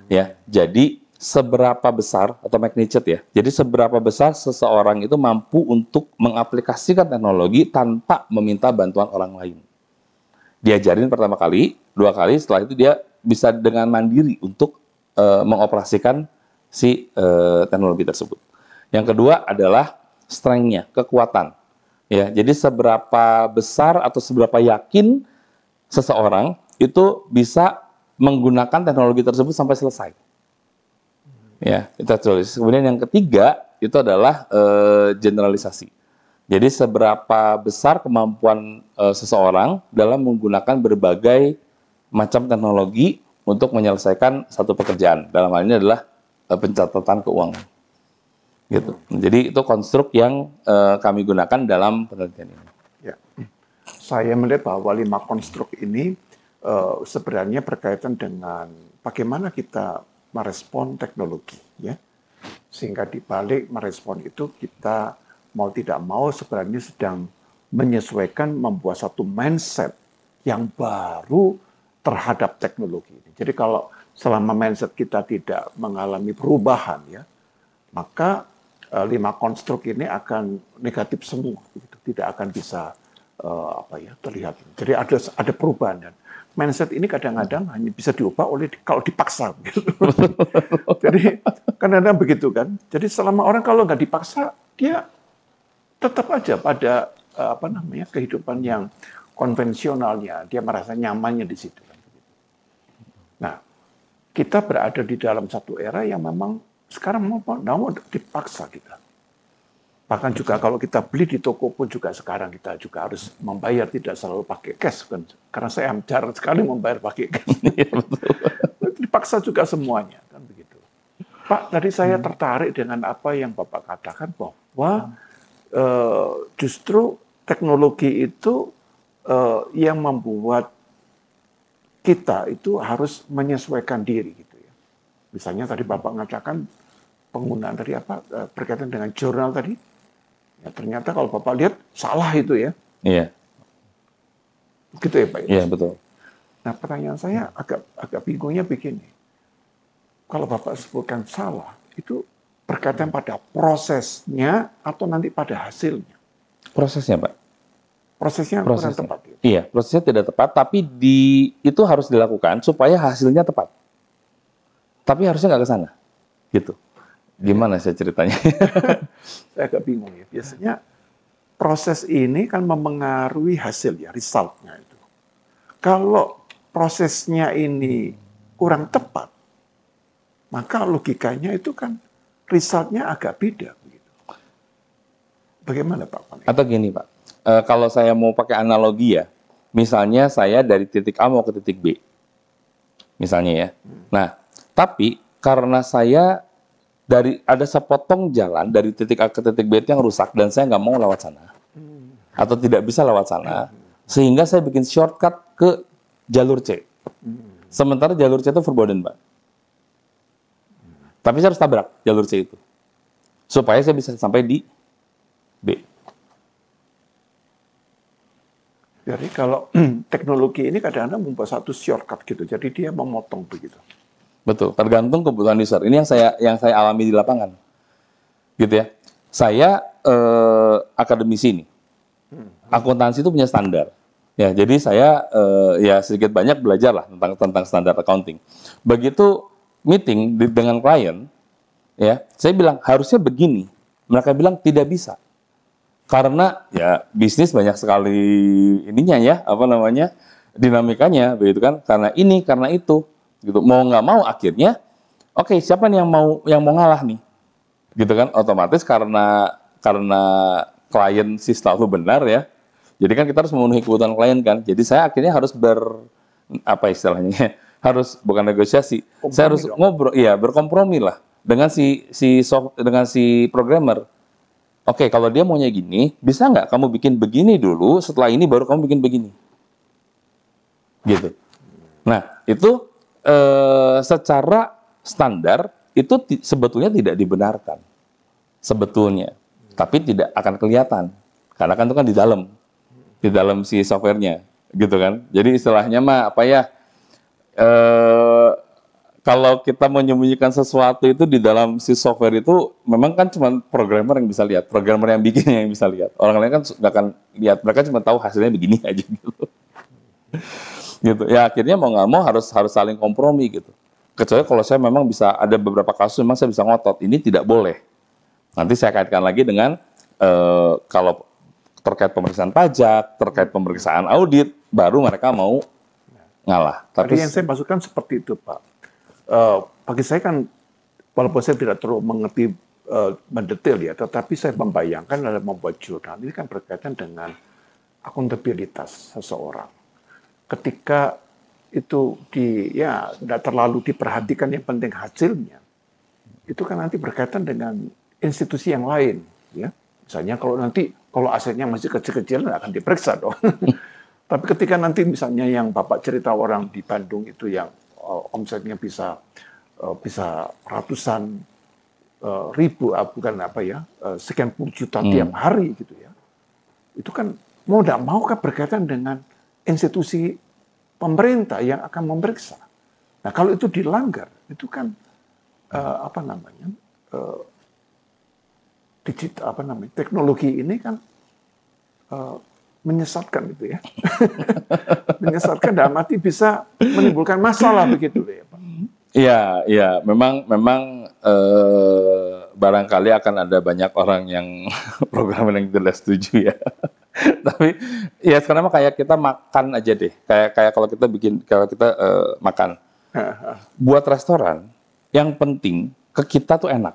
Ya, jadi seberapa besar atau magnitude ya. Jadi seberapa besar seseorang itu mampu untuk mengaplikasikan teknologi tanpa meminta bantuan orang lain. Diajarin pertama kali, 2 kali, setelah itu dia bisa dengan mandiri untuk mengoperasikan si teknologi tersebut. Yang kedua adalah strength-nya, kekuatan. Ya, jadi seberapa besar atau seberapa yakin seseorang itu bisa menggunakan teknologi tersebut sampai selesai. Ya, itu tulis. Kemudian yang ketiga itu adalah generalisasi. Jadi seberapa besar kemampuan seseorang dalam menggunakan berbagai macam teknologi untuk menyelesaikan satu pekerjaan. Dalam hal ini adalah pencatatan keuangan. Gitu. Jadi itu konstruk yang kami gunakan dalam penelitian ini. Ya. Saya melihat bahwa 5 konstruk ini sebenarnya berkaitan dengan bagaimana kita merespon teknologi, ya. Sehingga di balik merespon itu kita mau tidak mau sebenarnya sedang menyesuaikan, membuat satu mindset yang baru terhadap teknologi ini. Jadi kalau selama mindset kita tidak mengalami perubahan, ya, maka 5 konstruk ini akan negatif semua, gitu. Tidak akan bisa terlihat. Jadi ada perubahan, dan mindset ini kadang-kadang hanya bisa diubah kalau dipaksa. Gitu. Jadi kadang-kadang begitu kan. Jadi selama orang kalau nggak dipaksa, dia tetap aja pada kehidupan yang konvensionalnya, dia merasa nyamannya di situ. Nah, kita berada di dalam satu era yang memang sekarang mau dipaksa kita. Bahkan juga kalau kita beli di toko pun juga sekarang kita juga harus membayar, tidak selalu pakai cash kan. Karena saya jarang sekali membayar pakai cash. Dipaksa juga semuanya kan begitu. Pak, tadi saya tertarik dengan apa yang Bapak katakan bahwa justru teknologi itu yang membuat kita itu harus menyesuaikan diri gitu ya. Misalnya tadi Bapak mengatakan penggunaan tadi berkaitan dengan jurnal tadi. Ya, ternyata kalau Bapak lihat salah itu ya. Iya. Gitu ya Pak. Iya, betul. Nah, pertanyaan saya agak bingungnya begini. Kalau Bapak sebutkan salah, itu berkaitan pada prosesnya atau nanti pada hasilnya? Prosesnya, Pak. Prosesnya kurang tepat. Ya? Iya, prosesnya tidak tepat, tapi itu harus dilakukan supaya hasilnya tepat. Tapi harusnya nggak ke sana. Gitu. Gimana saya ceritanya? Saya agak bingung ya. Biasanya proses ini kan memengaruhi hasil ya, resultnya itu. Kalau prosesnya ini kurang tepat, maka logikanya itu kan resultnya agak beda. Begitu. Bagaimana Pak Pane? Atau gini Pak, kalau saya mau pakai analogi ya, misalnya saya dari titik A mau ke titik B, misalnya ya. Nah, tapi karena saya ada sepotong jalan dari titik A ke titik B itu yang rusak dan saya nggak mau lewat sana, atau tidak bisa lewat sana, sehingga saya bikin shortcut ke jalur C. Sementara jalur C itu forbidden, Pak. Tapi saya harus tabrak jalur C itu. Supaya saya bisa sampai di B. Jadi kalau teknologi ini kadang-kadang membuat satu shortcut gitu. Jadi dia memotong begitu. Betul, tergantung kebutuhan user. Ini yang saya alami di lapangan. Gitu ya. Saya akademisi ini. Akuntansi itu punya standar. Ya, jadi saya ya sedikit banyak belajar lah tentang standar accounting. Begitu meeting dengan klien, ya, saya bilang harusnya begini. Mereka bilang tidak bisa. Karena ya bisnis banyak sekali ininya ya, dinamikanya begitu kan. Karena ini, karena itu, gitu. Mau nggak mau akhirnya, oke, siapa nih yang mau ngalah nih, gitu kan? Otomatis karena klien sih selalu benar ya. Jadi kan kita harus memenuhi kebutuhan klien kan. Jadi saya akhirnya harus harus bukan negosiasi. Kompromi saya harus ngobrol, iya, berkompromi lah dengan si programmer. Oke, kalau dia maunya gini, bisa nggak kamu bikin begini dulu, setelah ini baru kamu bikin begini. Gitu. Nah, itu secara standar itu sebetulnya tidak dibenarkan. Sebetulnya. Tapi tidak akan kelihatan. Karena kan itu kan di dalam si softwarenya, gitu kan. Jadi istilahnya mah kalau kita menyembunyikan sesuatu itu di dalam si software itu memang kan cuma programmer yang bisa lihat, programmer yang bikinnya yang bisa lihat. Orang lain kan nggak akan lihat, mereka cuma tahu hasilnya begini aja gitu. Gitu. Ya akhirnya mau nggak mau harus saling kompromi gitu. Kecuali kalau saya memang bisa ada beberapa kasus memang saya bisa ngotot, ini tidak boleh. Nanti saya kaitkan lagi dengan kalau terkait pemeriksaan pajak, terkait pemeriksaan audit, baru mereka mau ngalah. Tapi yang saya maksudkan seperti itu, Pak. Bagi saya kan, walaupun saya tidak terlalu mengerti mendetail ya, tetapi saya membayangkan dalam membuat jurnal ini kan berkaitan dengan akuntabilitas seseorang. Ketika itu tidak terlalu diperhatikan, yang penting hasilnya, itu kan nanti berkaitan dengan institusi yang lain, ya. Misalnya kalau asetnya masih kecil-kecil akan diperiksa dong. Tapi ketika nanti misalnya yang Bapak cerita orang di Bandung itu yang omsetnya bisa ratusan ribu, sekian puluh juta tiap hari gitu ya. Itu kan mau tidak mau kan berkaitan dengan institusi pemerintah yang akan memeriksa. Nah kalau itu dilanggar, itu kan teknologi ini kan menyesatkan itu ya. Menyesatkan dalam arti bisa menimbulkan masalah begitu ya Pak. Iya, memang barangkali akan ada banyak orang yang programmer yang tidak setuju ya. Tapi ya sekarang mah kayak kita makan aja deh. Kayak kalau kita makan. Buat restoran, yang penting ke kita tuh enak.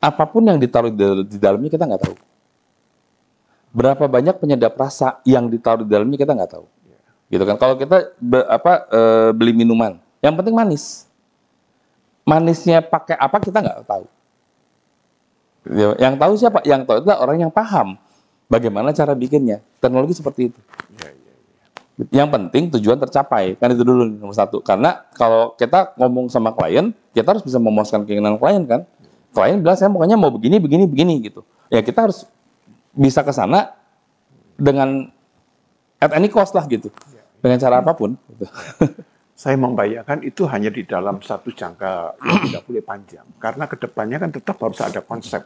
Apapun yang ditaruh di dalamnya kita nggak tahu. Berapa banyak penyedap rasa yang ditaruh di dalamnya kita nggak tahu. Gitu kan. Kalau kita beli minuman, yang penting manis. Manisnya pakai apa kita nggak tahu. Yang tahu siapa? Yang tahu itu orang yang paham bagaimana cara bikinnya. Teknologi seperti itu. Yang penting tujuan tercapai. Kan itu dulu nomor satu. Karena kalau kita ngomong sama klien, kita harus bisa memuaskan keinginan klien kan. Klien bilang saya pokoknya mau begini, begini, begini gitu. Ya kita harus bisa ke sana dengan at any cost lah gitu. Dengan cara apapun. Gitu. Saya membayangkan itu hanya di dalam satu jangka yang tidak boleh panjang. Karena kedepannya kan tetap harus ada konsep.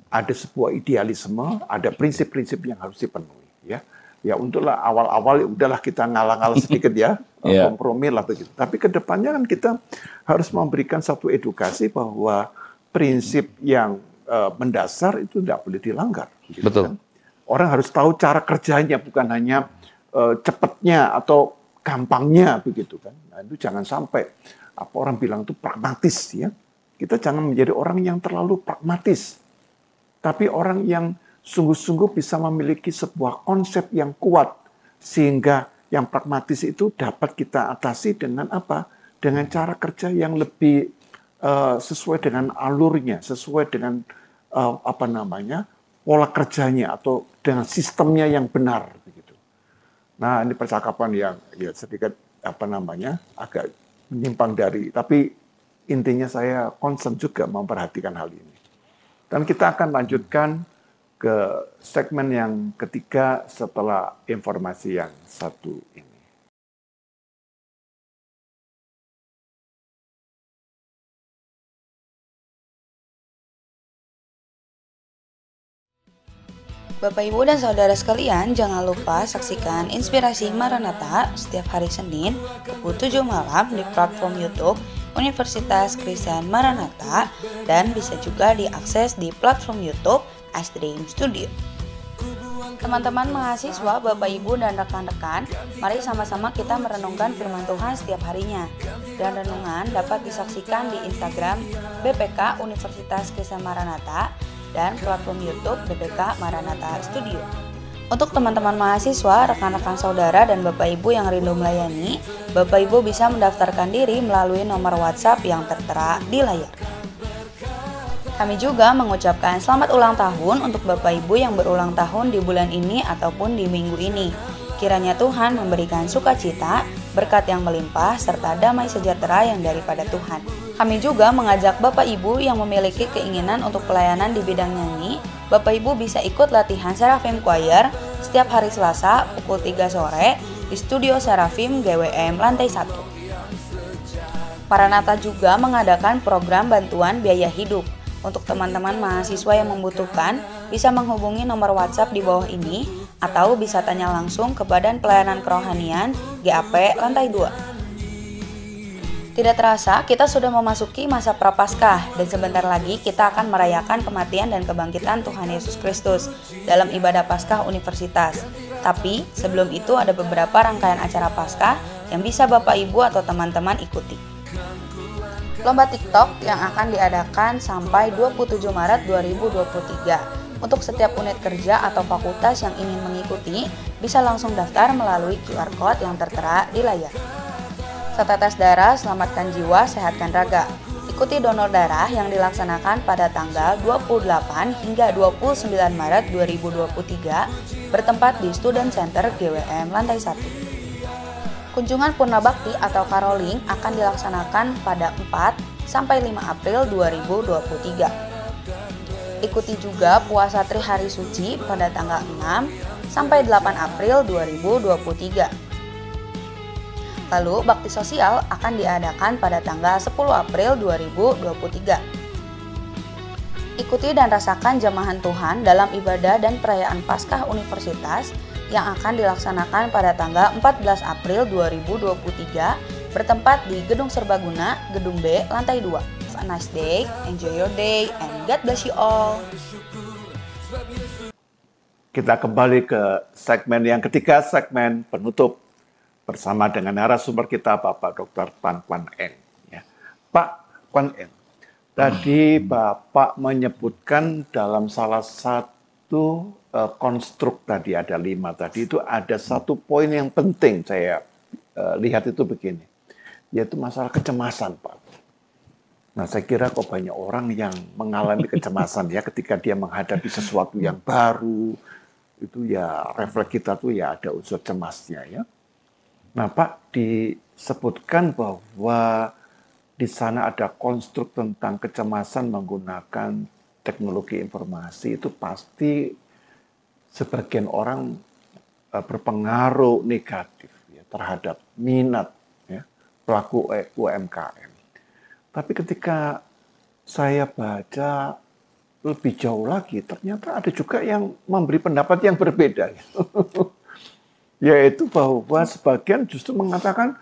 Ada sebuah idealisme, ada prinsip-prinsip yang harus dipenuhi. Ya untuklah awal-awal udahlah kita ngalah-ngalah sedikit ya, kompromi lah begitu. Tapi kedepannya kan kita harus memberikan satu edukasi bahwa prinsip yang mendasar itu tidak boleh dilanggar. Gitu, betul. Kan? Orang harus tahu cara kerjanya, bukan hanya cepatnya atau gampangnya begitu kan. Nah, itu jangan sampai apa orang bilang itu pragmatis ya. Kita jangan menjadi orang yang terlalu pragmatis. Tapi orang yang sungguh-sungguh bisa memiliki sebuah konsep yang kuat sehingga yang pragmatis itu dapat kita atasi dengan apa? Dengan cara kerja yang lebih sesuai dengan alurnya, sesuai dengan pola kerjanya atau dengan sistemnya yang benar begitu. Nah, ini percakapan yang ya sedikit agak menyimpang dari, tapi intinya saya concern juga memperhatikan hal ini. Dan kita akan lanjutkan ke segmen yang ketiga setelah informasi yang satu ini. Bapak, Ibu, dan Saudara sekalian, jangan lupa saksikan Inspirasi Maranatha setiap hari Senin pukul 7 malam di platform YouTube Universitas Kristen Maranatha dan bisa juga diakses di platform YouTube iStream Studio. Teman-teman mahasiswa, Bapak, Ibu, dan rekan-rekan, mari sama-sama kita merenungkan firman Tuhan setiap harinya. Dan renungan dapat disaksikan di Instagram BPK Universitas Kristen Maranatha dan platform YouTube BPK Maranatha Studio. Untuk teman-teman mahasiswa, rekan-rekan saudara, dan Bapak Ibu yang rindu melayani, Bapak Ibu bisa mendaftarkan diri melalui nomor WhatsApp yang tertera di layar. Kami juga mengucapkan selamat ulang tahun untuk Bapak Ibu yang berulang tahun di bulan ini ataupun di minggu ini. Kiranya Tuhan memberikan sukacita, berkat yang melimpah, serta damai sejahtera yang daripada Tuhan. Kami juga mengajak Bapak Ibu yang memiliki keinginan untuk pelayanan di bidang nyanyi, Bapak Ibu bisa ikut latihan Seraphim Choir setiap hari Selasa pukul 3 sore di Studio Seraphim GWM lantai 1. Maranatha juga mengadakan program bantuan biaya hidup. Untuk teman-teman mahasiswa yang membutuhkan, bisa menghubungi nomor WhatsApp di bawah ini atau bisa tanya langsung ke Badan Pelayanan Kerohanian GAP lantai 2. Tidak terasa, kita sudah memasuki masa Prapaskah dan sebentar lagi kita akan merayakan kematian dan kebangkitan Tuhan Yesus Kristus dalam ibadah Paskah Universitas. Tapi sebelum itu ada beberapa rangkaian acara Paskah yang bisa Bapak, Ibu, atau teman-teman ikuti. Lomba TikTok yang akan diadakan sampai 27 Maret 2023. Untuk setiap unit kerja atau fakultas yang ingin mengikuti, bisa langsung daftar melalui QR Code yang tertera di layar. Setetes darah, selamatkan jiwa, sehatkan raga. Ikuti donor darah yang dilaksanakan pada tanggal 28 hingga 29 Maret 2023 bertempat di Student Center GWM lantai 1. Kunjungan Purna Bakti atau Caroling akan dilaksanakan pada 4 sampai 5 April 2023. Ikuti juga puasa Trihari Suci pada tanggal 6 sampai 8 April 2023. Lalu bakti sosial akan diadakan pada tanggal 10 April 2023. Ikuti dan rasakan jamahan Tuhan dalam ibadah dan perayaan Paskah Universitas yang akan dilaksanakan pada tanggal 14 April 2023 bertempat di Gedung Serbaguna, Gedung B, lantai 2. Have a nice day, enjoy your day, and God bless you all. Kita kembali ke segmen yang ketiga, segmen penutup bersama dengan narasumber kita Bapak Dr. Pan Kwan Eng. Ya. Pak Kwan Eng, tadi Bapak menyebutkan dalam salah satu konstruk tadi ada 5 tadi itu ada satu poin yang penting saya lihat itu begini, yaitu masalah kecemasan, Pak. Nah, saya kira kok banyak orang yang mengalami kecemasan ya ketika dia menghadapi sesuatu yang baru, itu ya refleks kita tuh ya ada unsur cemasnya ya. Nah, Pak disebutkan bahwa di sana ada konstruk tentang kecemasan menggunakan teknologi informasi, itu pasti sebagian orang berpengaruh negatif ya, terhadap minat ya, pelaku UMKM. Tapi ketika saya baca lebih jauh lagi, ternyata ada juga yang memberi pendapat yang berbeda. Yaitu bahwa sebagian justru mengatakan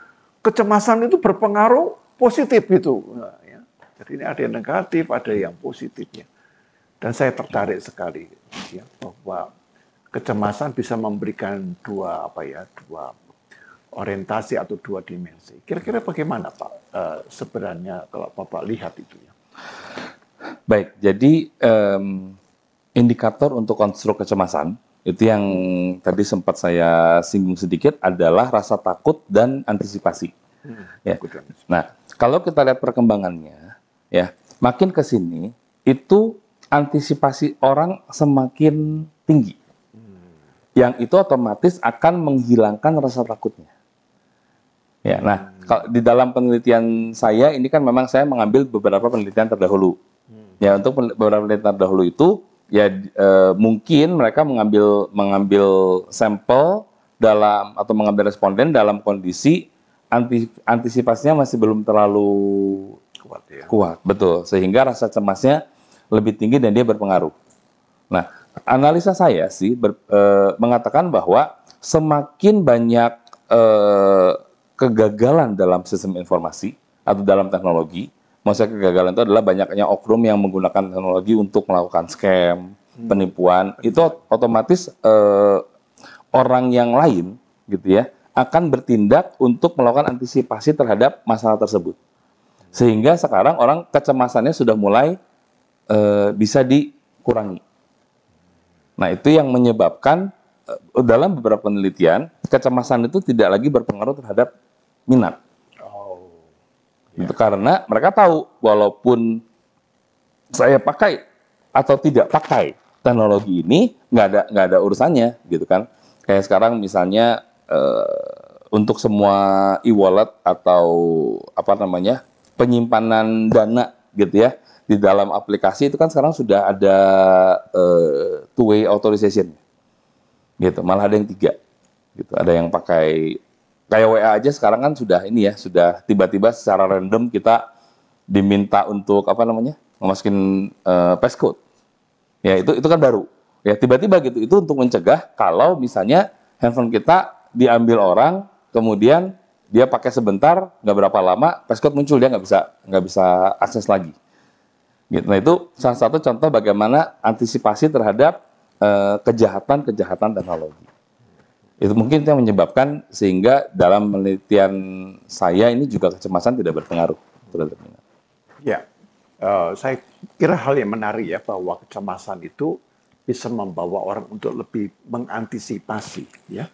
kecemasan itu berpengaruh positif gitu. Nah, ya. Jadi ini ada yang negatif, ada yang positifnya. Dan saya tertarik sekali ya, bahwa kecemasan bisa memberikan dua orientasi atau dua dimensi. Kira-kira bagaimana Pak sebenarnya kalau Bapak lihat itu ya? Baik, jadi indikator untuk konstruk kecemasan itu yang tadi sempat saya singgung sedikit adalah rasa takut dan antisipasi. Ya. Nah, kalau kita lihat perkembangannya, ya makin ke sini itu antisipasi orang semakin tinggi. Yang itu otomatis akan menghilangkan rasa takutnya. Ya, nah kalau di dalam penelitian saya ini kan memang saya mengambil beberapa penelitian terdahulu. Ya, untuk beberapa penelitian terdahulu itu ya mungkin mereka mengambil sampel dalam atau mengambil responden dalam kondisi antisipasinya masih belum terlalu Kuat ya. kuat, betul, sehingga rasa cemasnya lebih tinggi dan dia berpengaruh. Nah, analisa saya sih mengatakan bahwa semakin banyak kegagalan dalam sistem informasi atau dalam teknologi. Maksudnya kegagalan itu adalah banyaknya oknum yang menggunakan teknologi untuk melakukan scam, penipuan. Itu otomatis orang yang lain, gitu ya, akan bertindak untuk melakukan antisipasi terhadap masalah tersebut. Sehingga sekarang orang kecemasannya sudah mulai bisa dikurangi. Nah, itu yang menyebabkan dalam beberapa penelitian kecemasan itu tidak lagi berpengaruh terhadap minat. Itu karena mereka tahu walaupun saya pakai atau tidak pakai teknologi ini nggak ada urusannya gitu kan. Kayak sekarang misalnya untuk semua e-wallet atau apa namanya penyimpanan dana gitu ya di dalam aplikasi itu kan sekarang sudah ada two-way authorization gitu. Malah ada yang 3 gitu. Ada yang pakai kayak WA aja sekarang kan sudah ini ya, sudah tiba-tiba secara random kita diminta untuk apa namanya memasukin passcode. Ya itu kan baru. Ya tiba-tiba gitu. Itu untuk mencegah kalau misalnya handphone kita diambil orang, kemudian dia pakai sebentar, nggak berapa lama passcode muncul, dia nggak bisa akses lagi. Gitu. Nah itu salah satu contoh bagaimana antisipasi terhadap kejahatan teknologi. Itu mungkin yang menyebabkan sehingga dalam penelitian saya ini juga kecemasan tidak berpengaruh terhadap minat. Ya, saya kira hal yang menarik ya bahwa kecemasan itu bisa membawa orang untuk lebih mengantisipasi ya.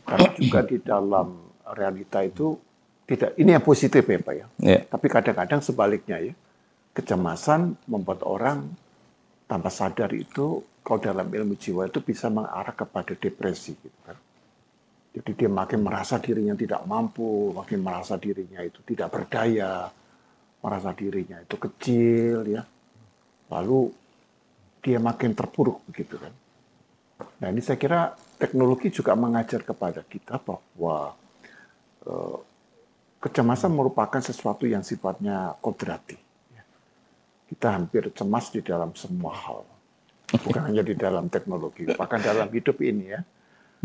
Karena juga di dalam realita itu tidak ini yang positif ya Pak ya. Yeah. Tapi kadang-kadang sebaliknya ya. Kecemasan membuat orang tanpa sadar itu kalau dalam ilmu jiwa itu bisa mengarah kepada depresi gitu kan. Jadi dia makin merasa dirinya tidak mampu, makin merasa dirinya itu tidak berdaya, merasa dirinya itu kecil ya. Lalu dia makin terpuruk begitu kan. Nah, ini saya kira teknologi juga mengajar kepada kita bahwa kecemasan merupakan sesuatu yang sifatnya kodrati. Kita hampir cemas di dalam semua hal. Bukan hanya di dalam teknologi, bahkan dalam hidup ini ya.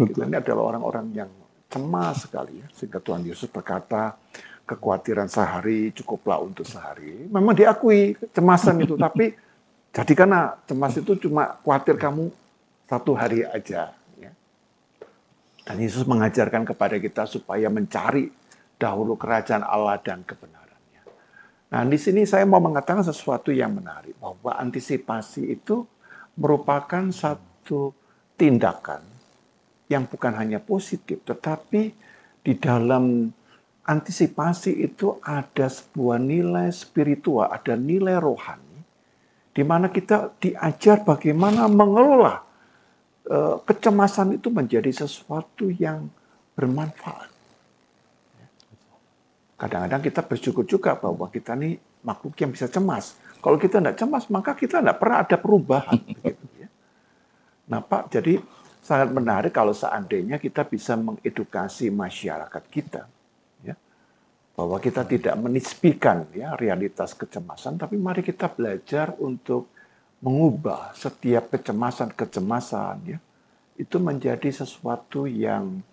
Kita ini adalah orang-orang yang cemas sekali ya. Sehingga Tuhan Yesus berkata, kekhawatiran sehari cukuplah untuk sehari. Memang diakui kecemasan itu, tapi jadikanlah cemas itu cuma khawatir kamu satu hari aja. Ya. Dan Yesus mengajarkan kepada kita supaya mencari dahulu kerajaan Allah dan kebenarannya. Nah, di sini saya mau mengatakan sesuatu yang menarik, bahwa antisipasi itu merupakan satu tindakan yang bukan hanya positif, tetapi di dalam antisipasi itu ada sebuah nilai spiritual, ada nilai rohani, di mana kita diajar bagaimana mengelola kecemasan itu menjadi sesuatu yang bermanfaat. kadang-kadang kita bersyukur juga bahwa kita nih makhluk yang bisa cemas. Kalau kita tidak cemas, maka kita tidak pernah ada perubahan. Begitu, ya. Nah Pak, jadi sangat menarik kalau seandainya kita bisa mengedukasi masyarakat kita, ya, bahwa kita tidak menisbikan ya realitas kecemasan, tapi mari kita belajar untuk mengubah setiap kecemasan ya, itu menjadi sesuatu yang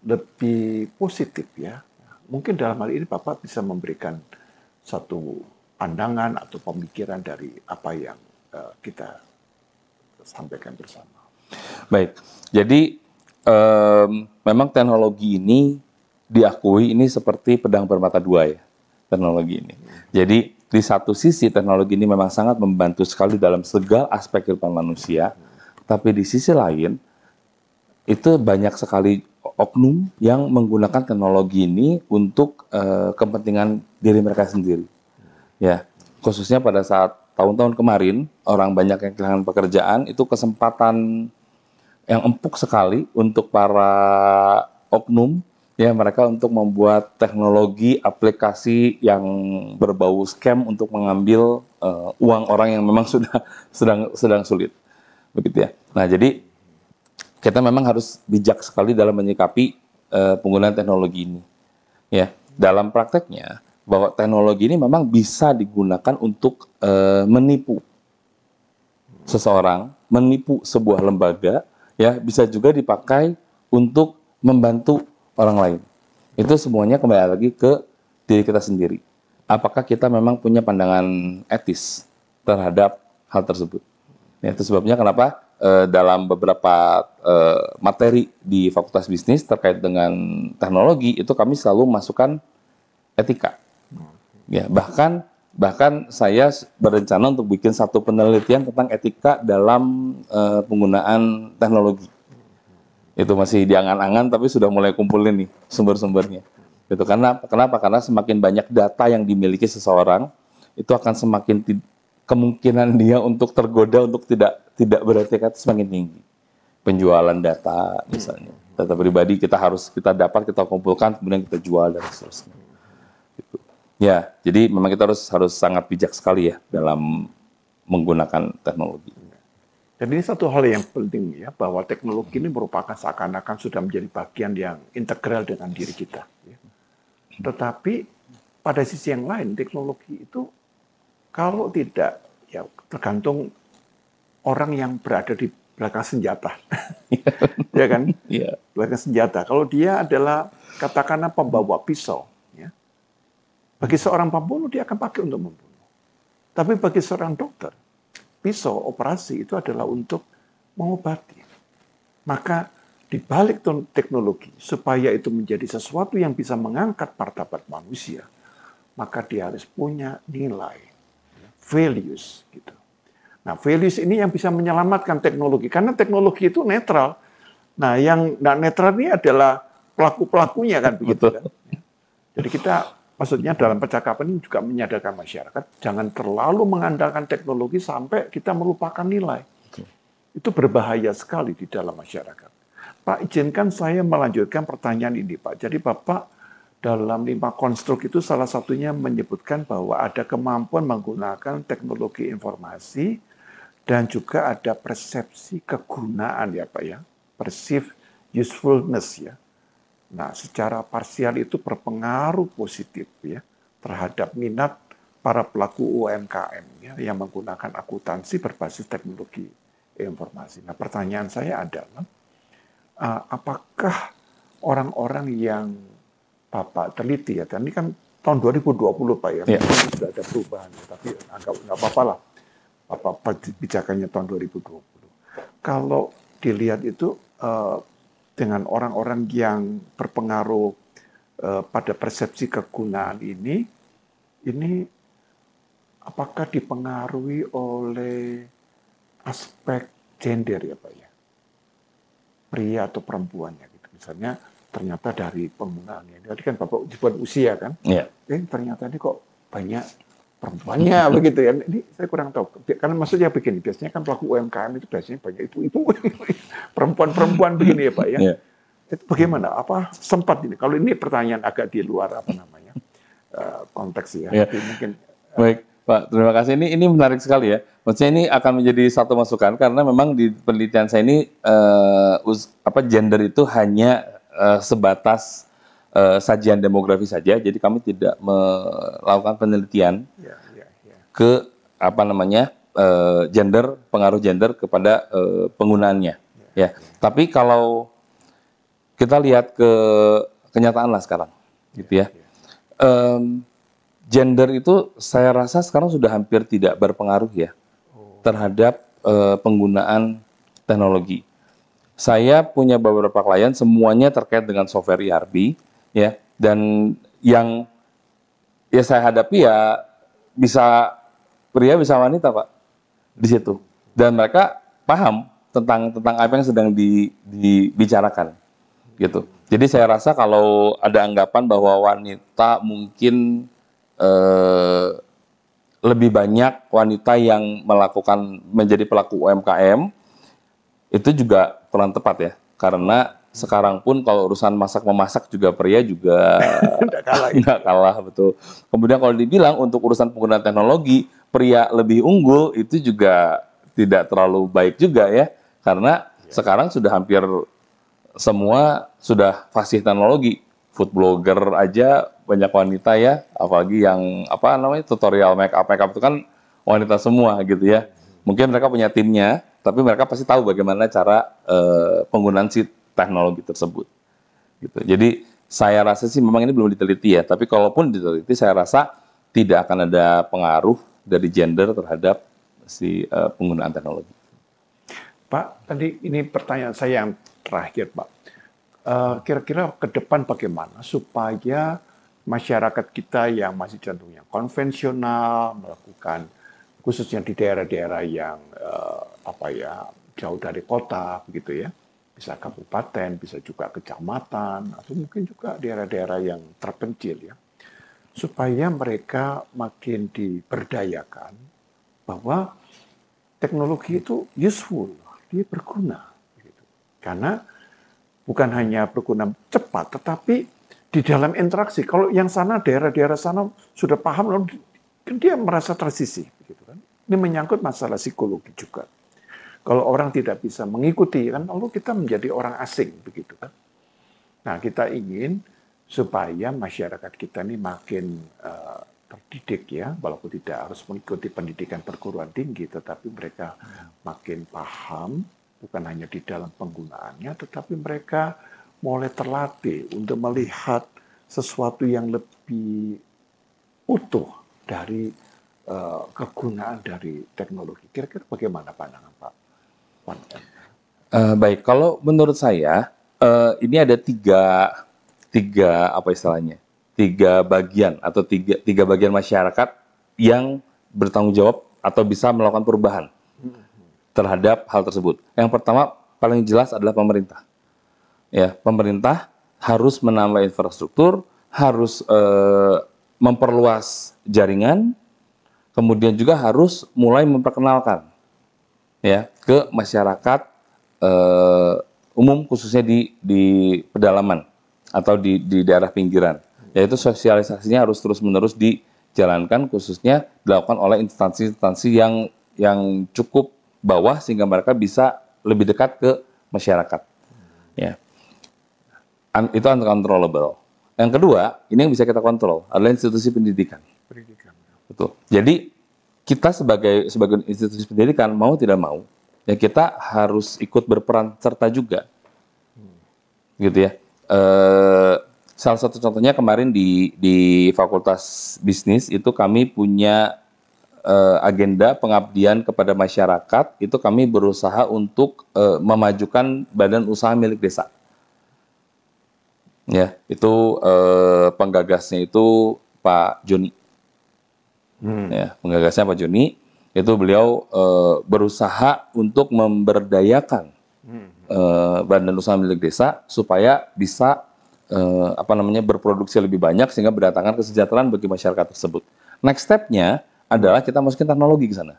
lebih positif ya. Mungkin dalam hal ini Bapak bisa memberikan satu pandangan atau pemikiran dari apa yang kita sampaikan bersama. Baik, jadi memang teknologi ini diakui ini seperti pedang bermata dua ya, teknologi ini. Jadi di satu sisi teknologi ini memang sangat membantu sekali dalam segala aspek kehidupan manusia, tapi di sisi lain itu banyak sekali oknum yang menggunakan teknologi ini untuk kepentingan diri mereka sendiri. Ya, khususnya pada saat tahun-tahun kemarin orang banyak yang kehilangan pekerjaan, itu kesempatan yang empuk sekali untuk para oknum ya, mereka untuk membuat teknologi aplikasi yang berbau scam untuk mengambil uang orang yang memang sedang sulit, begitu ya. Nah, jadi kita memang harus bijak sekali dalam menyikapi penggunaan teknologi ini. Ya, dalam prakteknya bahwa teknologi ini memang bisa digunakan untuk menipu seseorang, menipu sebuah lembaga, ya, bisa juga dipakai untuk membantu orang lain. Itu semuanya kembali lagi ke diri kita sendiri. Apakah kita memang punya pandangan etis terhadap hal tersebut? Ya, itu sebabnya kenapa dalam beberapa materi di Fakultas Bisnis terkait dengan teknologi itu kami selalu masukkan etika. Ya, bahkan saya berencana untuk bikin satu penelitian tentang etika dalam penggunaan teknologi. Itu masih diangan-angan, tapi sudah mulai kumpulin nih sumber-sumbernya. Gitu. Kenapa? Karena semakin banyak data yang dimiliki seseorang, itu akan semakin kemungkinan dia untuk tergoda untuk tidak beretika itu semakin tinggi. Penjualan data misalnya, data pribadi kita kumpulkan, kemudian kita jual dan seterusnya. Gitu. Ya, jadi memang kita harus sangat bijak sekali ya dalam menggunakan teknologi. Dan ini satu hal yang penting ya, bahwa teknologi ini merupakan seakan-akan sudah menjadi bagian yang integral dengan diri kita. Ya. Tetapi pada sisi yang lain, teknologi itu kalau tidak, ya tergantung orang yang berada di belakang senjata. Ya kan? Yeah. Belakang senjata. Kalau dia adalah katakanlah pembawa pisau, ya, bagi seorang pembunuh dia akan pakai untuk membunuh. Tapi bagi seorang dokter, pisau operasi itu adalah untuk mengobati. Maka di balik teknologi, supaya itu menjadi sesuatu yang bisa mengangkat martabat manusia, maka dia harus punya nilai, values gitu. Nah, values ini yang bisa menyelamatkan teknologi, karena teknologi itu netral. Nah, yang netral ini adalah pelaku-pelakunya kan begitu kan. Jadi kita maksudnya dalam percakapan ini juga menyadarkan masyarakat jangan terlalu mengandalkan teknologi sampai kita melupakan nilai. Itu berbahaya sekali di dalam masyarakat. Pak, izinkan saya melanjutkan pertanyaan ini, Pak. Jadi Bapak dalam 5 konstruk itu salah satunya menyebutkan bahwa ada kemampuan menggunakan teknologi informasi dan juga ada persepsi kegunaan ya Pak ya. Perceived usefulness ya. Nah, secara parsial itu berpengaruh positif ya terhadap minat para pelaku UMKM ya, yang menggunakan akuntansi berbasis teknologi informasi. Nah, pertanyaan saya adalah, apakah orang-orang yang Bapak teliti ya, dan ini kan tahun 2020 Pak ya, sudah ada perubahan, tapi nggak apa-apa lah, Bapak bijakannya tahun 2020. Kalau dilihat itu, dengan orang-orang yang berpengaruh pada persepsi kegunaan ini apakah dipengaruhi oleh aspek gender ya Pak ya? Pria atau perempuannya gitu. Misalnya ternyata dari penggunaannya. Tadi kan Bapak disebut usia kan? Iya. Ternyata ini kok banyak perempuannya begitu ya. Ini saya kurang tahu. Karena maksudnya begini, biasanya kan pelaku UMKM itu biasanya banyak ibu-ibu, perempuan-perempuan begini ya Pak ya. Itu bagaimana? Apa sempat ini? Kalau ini pertanyaan agak di luar apa namanya. konteks ya. Ya. Tapi mungkin Baik, Pak. Terima kasih. Ini menarik sekali ya. Maksudnya ini akan menjadi satu masukan karena memang di penelitian saya ini gender itu hanya sebatas sajian demografi saja. Jadi kami tidak melakukan penelitian ya. ke gender, pengaruh gender kepada penggunaannya. Ya. Tapi kalau kita lihat ke kenyataan lah sekarang, gitu ya. Gender itu saya rasa sekarang sudah hampir tidak berpengaruh ya terhadap penggunaan teknologi. Saya punya beberapa klien semuanya terkait dengan software ERP ya, dan yang ya saya hadapi ya bisa pria bisa wanita Pak di situ, dan mereka paham tentang apa yang sedang dibicarakan gitu. Jadi saya rasa kalau ada anggapan bahwa wanita mungkin lebih banyak wanita yang menjadi pelaku UMKM, itu juga kurang tepat ya, karena sekarang pun kalau urusan masak-memasak juga pria juga nggak kalah, betul. Kemudian kalau dibilang untuk urusan penggunaan teknologi pria lebih unggul, itu juga tidak terlalu baik juga ya, karena sekarang sudah hampir semua sudah fasih teknologi. Food blogger aja banyak wanita ya, apalagi yang tutorial make up itu kan wanita semua gitu ya. Mungkin mereka punya timnya, tapi mereka pasti tahu bagaimana cara penggunaan si teknologi tersebut. Gitu. Jadi saya rasa sih memang ini belum diteliti ya, tapi kalaupun diteliti saya rasa tidak akan ada pengaruh dari gender terhadap si penggunaan teknologi. Pak, tadi ini pertanyaan saya yang terakhir Pak. Kira-kira ke depan bagaimana supaya masyarakat kita yang masih cenderung konvensional melakukan, khususnya di daerah-daerah yang jauh dari kota begitu ya, bisa kabupaten, bisa juga kecamatan, atau mungkin juga daerah-daerah yang terpencil ya, supaya mereka makin diberdayakan bahwa teknologi itu useful, dia berguna, gitu. Karena bukan hanya berguna cepat, tetapi di dalam interaksi. Kalau yang sana, daerah-daerah sana sudah paham, lalu dia merasa tersisih. Begitu kan. Ini menyangkut masalah psikologi juga. Kalau orang tidak bisa mengikuti, kan, lalu kita menjadi orang asing. Begitu kan. Nah, kita ingin supaya masyarakat kita ini makin terdidik ya, walaupun tidak harus mengikuti pendidikan perguruan tinggi, tetapi mereka makin paham, bukan hanya di dalam penggunaannya, tetapi mereka mulai terlatih untuk melihat sesuatu yang lebih utuh dari kegunaan dari teknologi. Kira-kira bagaimana pandangan Pak Wan? Baik, kalau menurut saya ini ada tiga bagian atau tiga bagian masyarakat yang bertanggung jawab atau bisa melakukan perubahan terhadap hal tersebut. Yang pertama paling jelas adalah pemerintah. Ya, pemerintah harus menambah infrastruktur, harus memperluas jaringan, kemudian juga harus mulai memperkenalkan ya ke masyarakat umum, khususnya di pedalaman atau di daerah pinggiran. Yaitu sosialisasinya harus terus-menerus dijalankan, khususnya dilakukan oleh instansi-instansi yang cukup bawah sehingga mereka bisa lebih dekat ke masyarakat. Ya. Itu uncontrollable. Yang kedua, ini yang bisa kita kontrol adalah institusi pendidikan. Betul. Jadi kita sebagai institusi pendidikan mau tidak mau ya kita harus ikut berperan serta juga. Gitu ya. Salah satu contohnya kemarin di Fakultas Bisnis itu kami punya agenda pengabdian kepada masyarakat. Itu kami berusaha untuk memajukan badan usaha milik desa. Ya, itu penggagasnya itu Pak Joni. Ya, penggagasnya Pak Joni itu beliau berusaha untuk memberdayakan badan usaha milik desa supaya bisa berproduksi lebih banyak sehingga berdatangkan kesejahteraan bagi masyarakat tersebut. Next step-nya adalah kita masukin teknologi ke sana.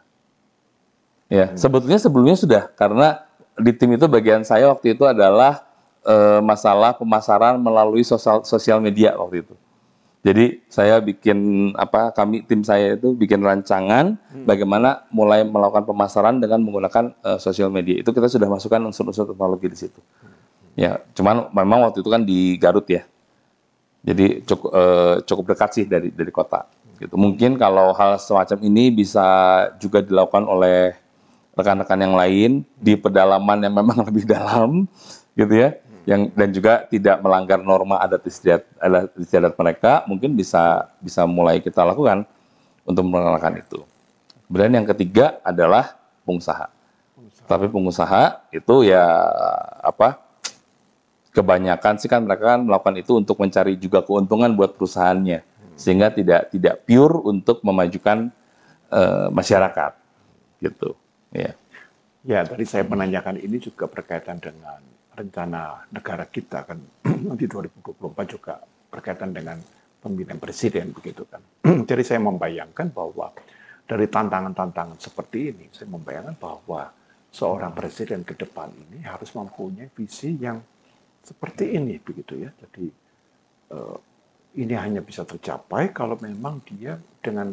Ya, sebelumnya sudah, karena di tim itu bagian saya waktu itu adalah masalah pemasaran melalui sosial media waktu itu. Jadi saya bikin tim saya itu bikin rancangan bagaimana mulai melakukan pemasaran dengan menggunakan sosial media. Itu kita sudah masukkan unsur-unsur teknologi di situ. Ya, cuman memang waktu itu kan di Garut ya. Jadi cukup dekat sih dari kota. Gitu. Mungkin kalau hal semacam ini bisa juga dilakukan oleh rekan-rekan yang lain di pedalaman yang memang lebih dalam, gitu ya. Dan juga tidak melanggar norma adat istiadat mereka, mungkin bisa mulai kita lakukan untuk mengenalkan itu. Kemudian yang ketiga adalah pengusaha. Tapi pengusaha itu ya kebanyakan sih kan mereka kan melakukan itu untuk mencari juga keuntungan buat perusahaannya, sehingga tidak pure untuk memajukan masyarakat, gitu. Ya. Ya, tadi saya menanyakan ini juga berkaitan dengan rencana negara kita kan nanti 2024 juga berkaitan dengan pemilihan presiden begitu kan. Jadi saya membayangkan bahwa dari tantangan-tantangan seperti ini, saya membayangkan bahwa seorang presiden ke depan ini harus mempunyai visi yang seperti ini begitu ya. Jadi ini hanya bisa tercapai kalau memang dia dengan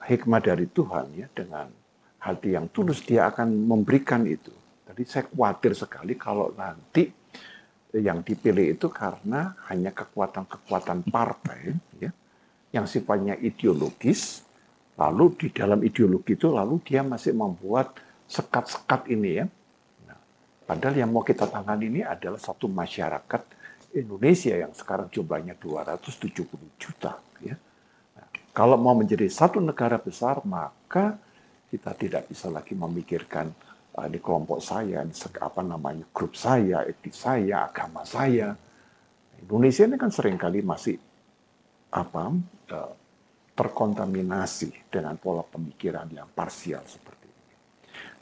hikmah dari Tuhan ya, dengan hati yang tulus dia akan memberikan itu. Jadi saya khawatir sekali kalau nanti yang dipilih itu karena hanya kekuatan-kekuatan partai ya, yang sifatnya ideologis, lalu di dalam ideologi itu lalu dia masih membuat sekat-sekat ini ya. Nah, padahal yang mau kita tangani ini adalah satu masyarakat Indonesia yang sekarang jumlahnya 270 juta ya. Nah, kalau mau menjadi satu negara besar maka kita tidak bisa lagi memikirkan di kelompok saya, grup saya, etnis saya, agama saya. Indonesia ini kan seringkali masih terkontaminasi dengan pola pemikiran yang parsial seperti ini.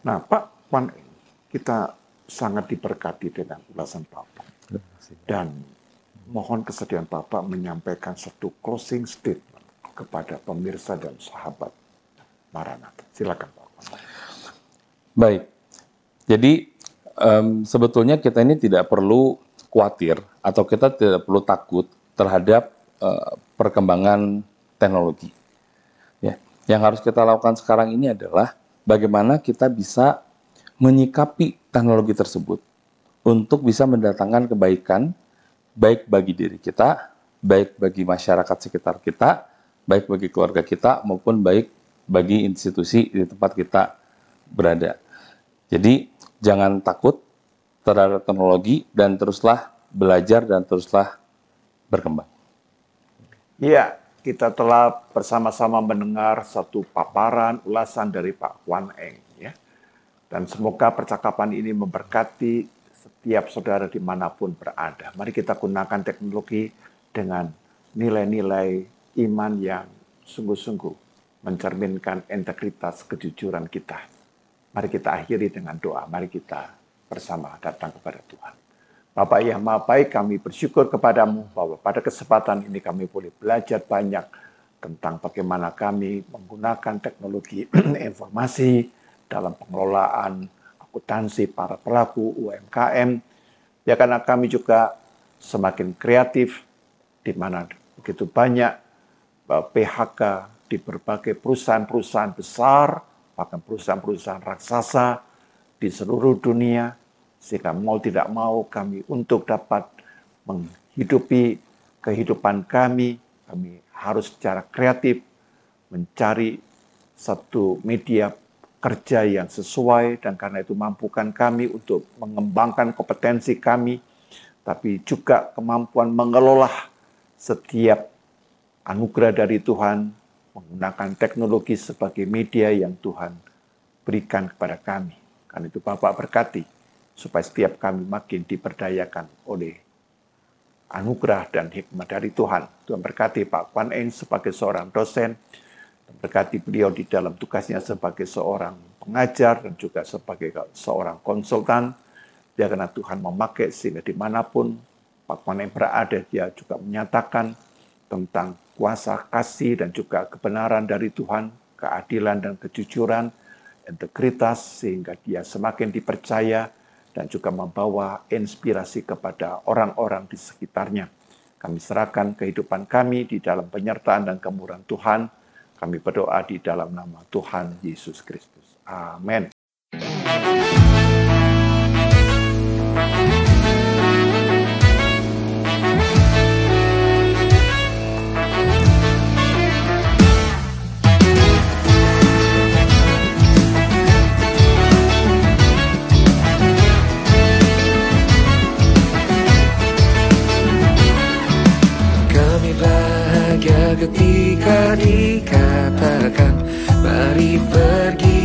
Nah, Pak Wan Eng, kita sangat diberkati dengan ulasan Bapak. Dan mohon kesediaan Bapak menyampaikan satu closing statement kepada pemirsa dan sahabat Maranatha. Silakan Pak. Baik. Jadi sebetulnya kita ini tidak perlu khawatir atau kita tidak perlu takut terhadap perkembangan teknologi. Ya, yang harus kita lakukan sekarang ini adalah bagaimana kita bisa menyikapi teknologi tersebut untuk bisa mendatangkan kebaikan baik bagi diri kita, baik bagi masyarakat sekitar kita, baik bagi keluarga kita maupun baik bagi institusi di tempat kita berada. Jadi jangan takut terhadap teknologi dan teruslah belajar dan teruslah berkembang. Iya, kita telah bersama-sama mendengar satu paparan ulasan dari Pak Wan Eng ya. Dan semoga percakapan ini memberkati setiap saudara dimanapun berada. Mari kita gunakan teknologi dengan nilai-nilai iman yang sungguh-sungguh mencerminkan integritas kejujuran kita. Mari kita akhiri dengan doa. Mari kita bersama datang kepada Tuhan. Bapak yang Maha Baik, kami bersyukur kepadamu bahwa pada kesempatan ini kami boleh belajar banyak tentang bagaimana kami menggunakan teknologi informasi dalam pengelolaan akuntansi para pelaku UMKM. Ya, karena kami juga semakin kreatif, di mana begitu banyak PHK di berbagai perusahaan-perusahaan besar, bahkan perusahaan-perusahaan raksasa di seluruh dunia, sehingga mau tidak mau kami untuk dapat menghidupi kehidupan kami harus secara kreatif mencari satu media kerja yang sesuai, dan karena itu mampukan kami untuk mengembangkan kompetensi kami, tapi juga kemampuan mengelola setiap anugerah dari Tuhan, menggunakan teknologi sebagai media yang Tuhan berikan kepada kami. Karena itu Bapak berkati, supaya setiap kami makin diberdayakan oleh anugerah dan hikmat dari Tuhan. Tuhan berkati Pak Wan Eng sebagai seorang dosen, berkati beliau di dalam tugasnya sebagai seorang pengajar dan juga sebagai seorang konsultan. Dia karena Tuhan memakai sehingga dimanapun Pak Wan Eng berada, dia juga menyatakan tentang kuasa kasih dan juga kebenaran dari Tuhan, keadilan dan kejujuran, integritas, sehingga dia semakin dipercaya dan juga membawa inspirasi kepada orang-orang di sekitarnya. Kami serahkan kehidupan kami di dalam penyertaan dan kemurahan Tuhan. Kami berdoa di dalam nama Tuhan Yesus Kristus. Amin. Ketika dikatakan mari pergi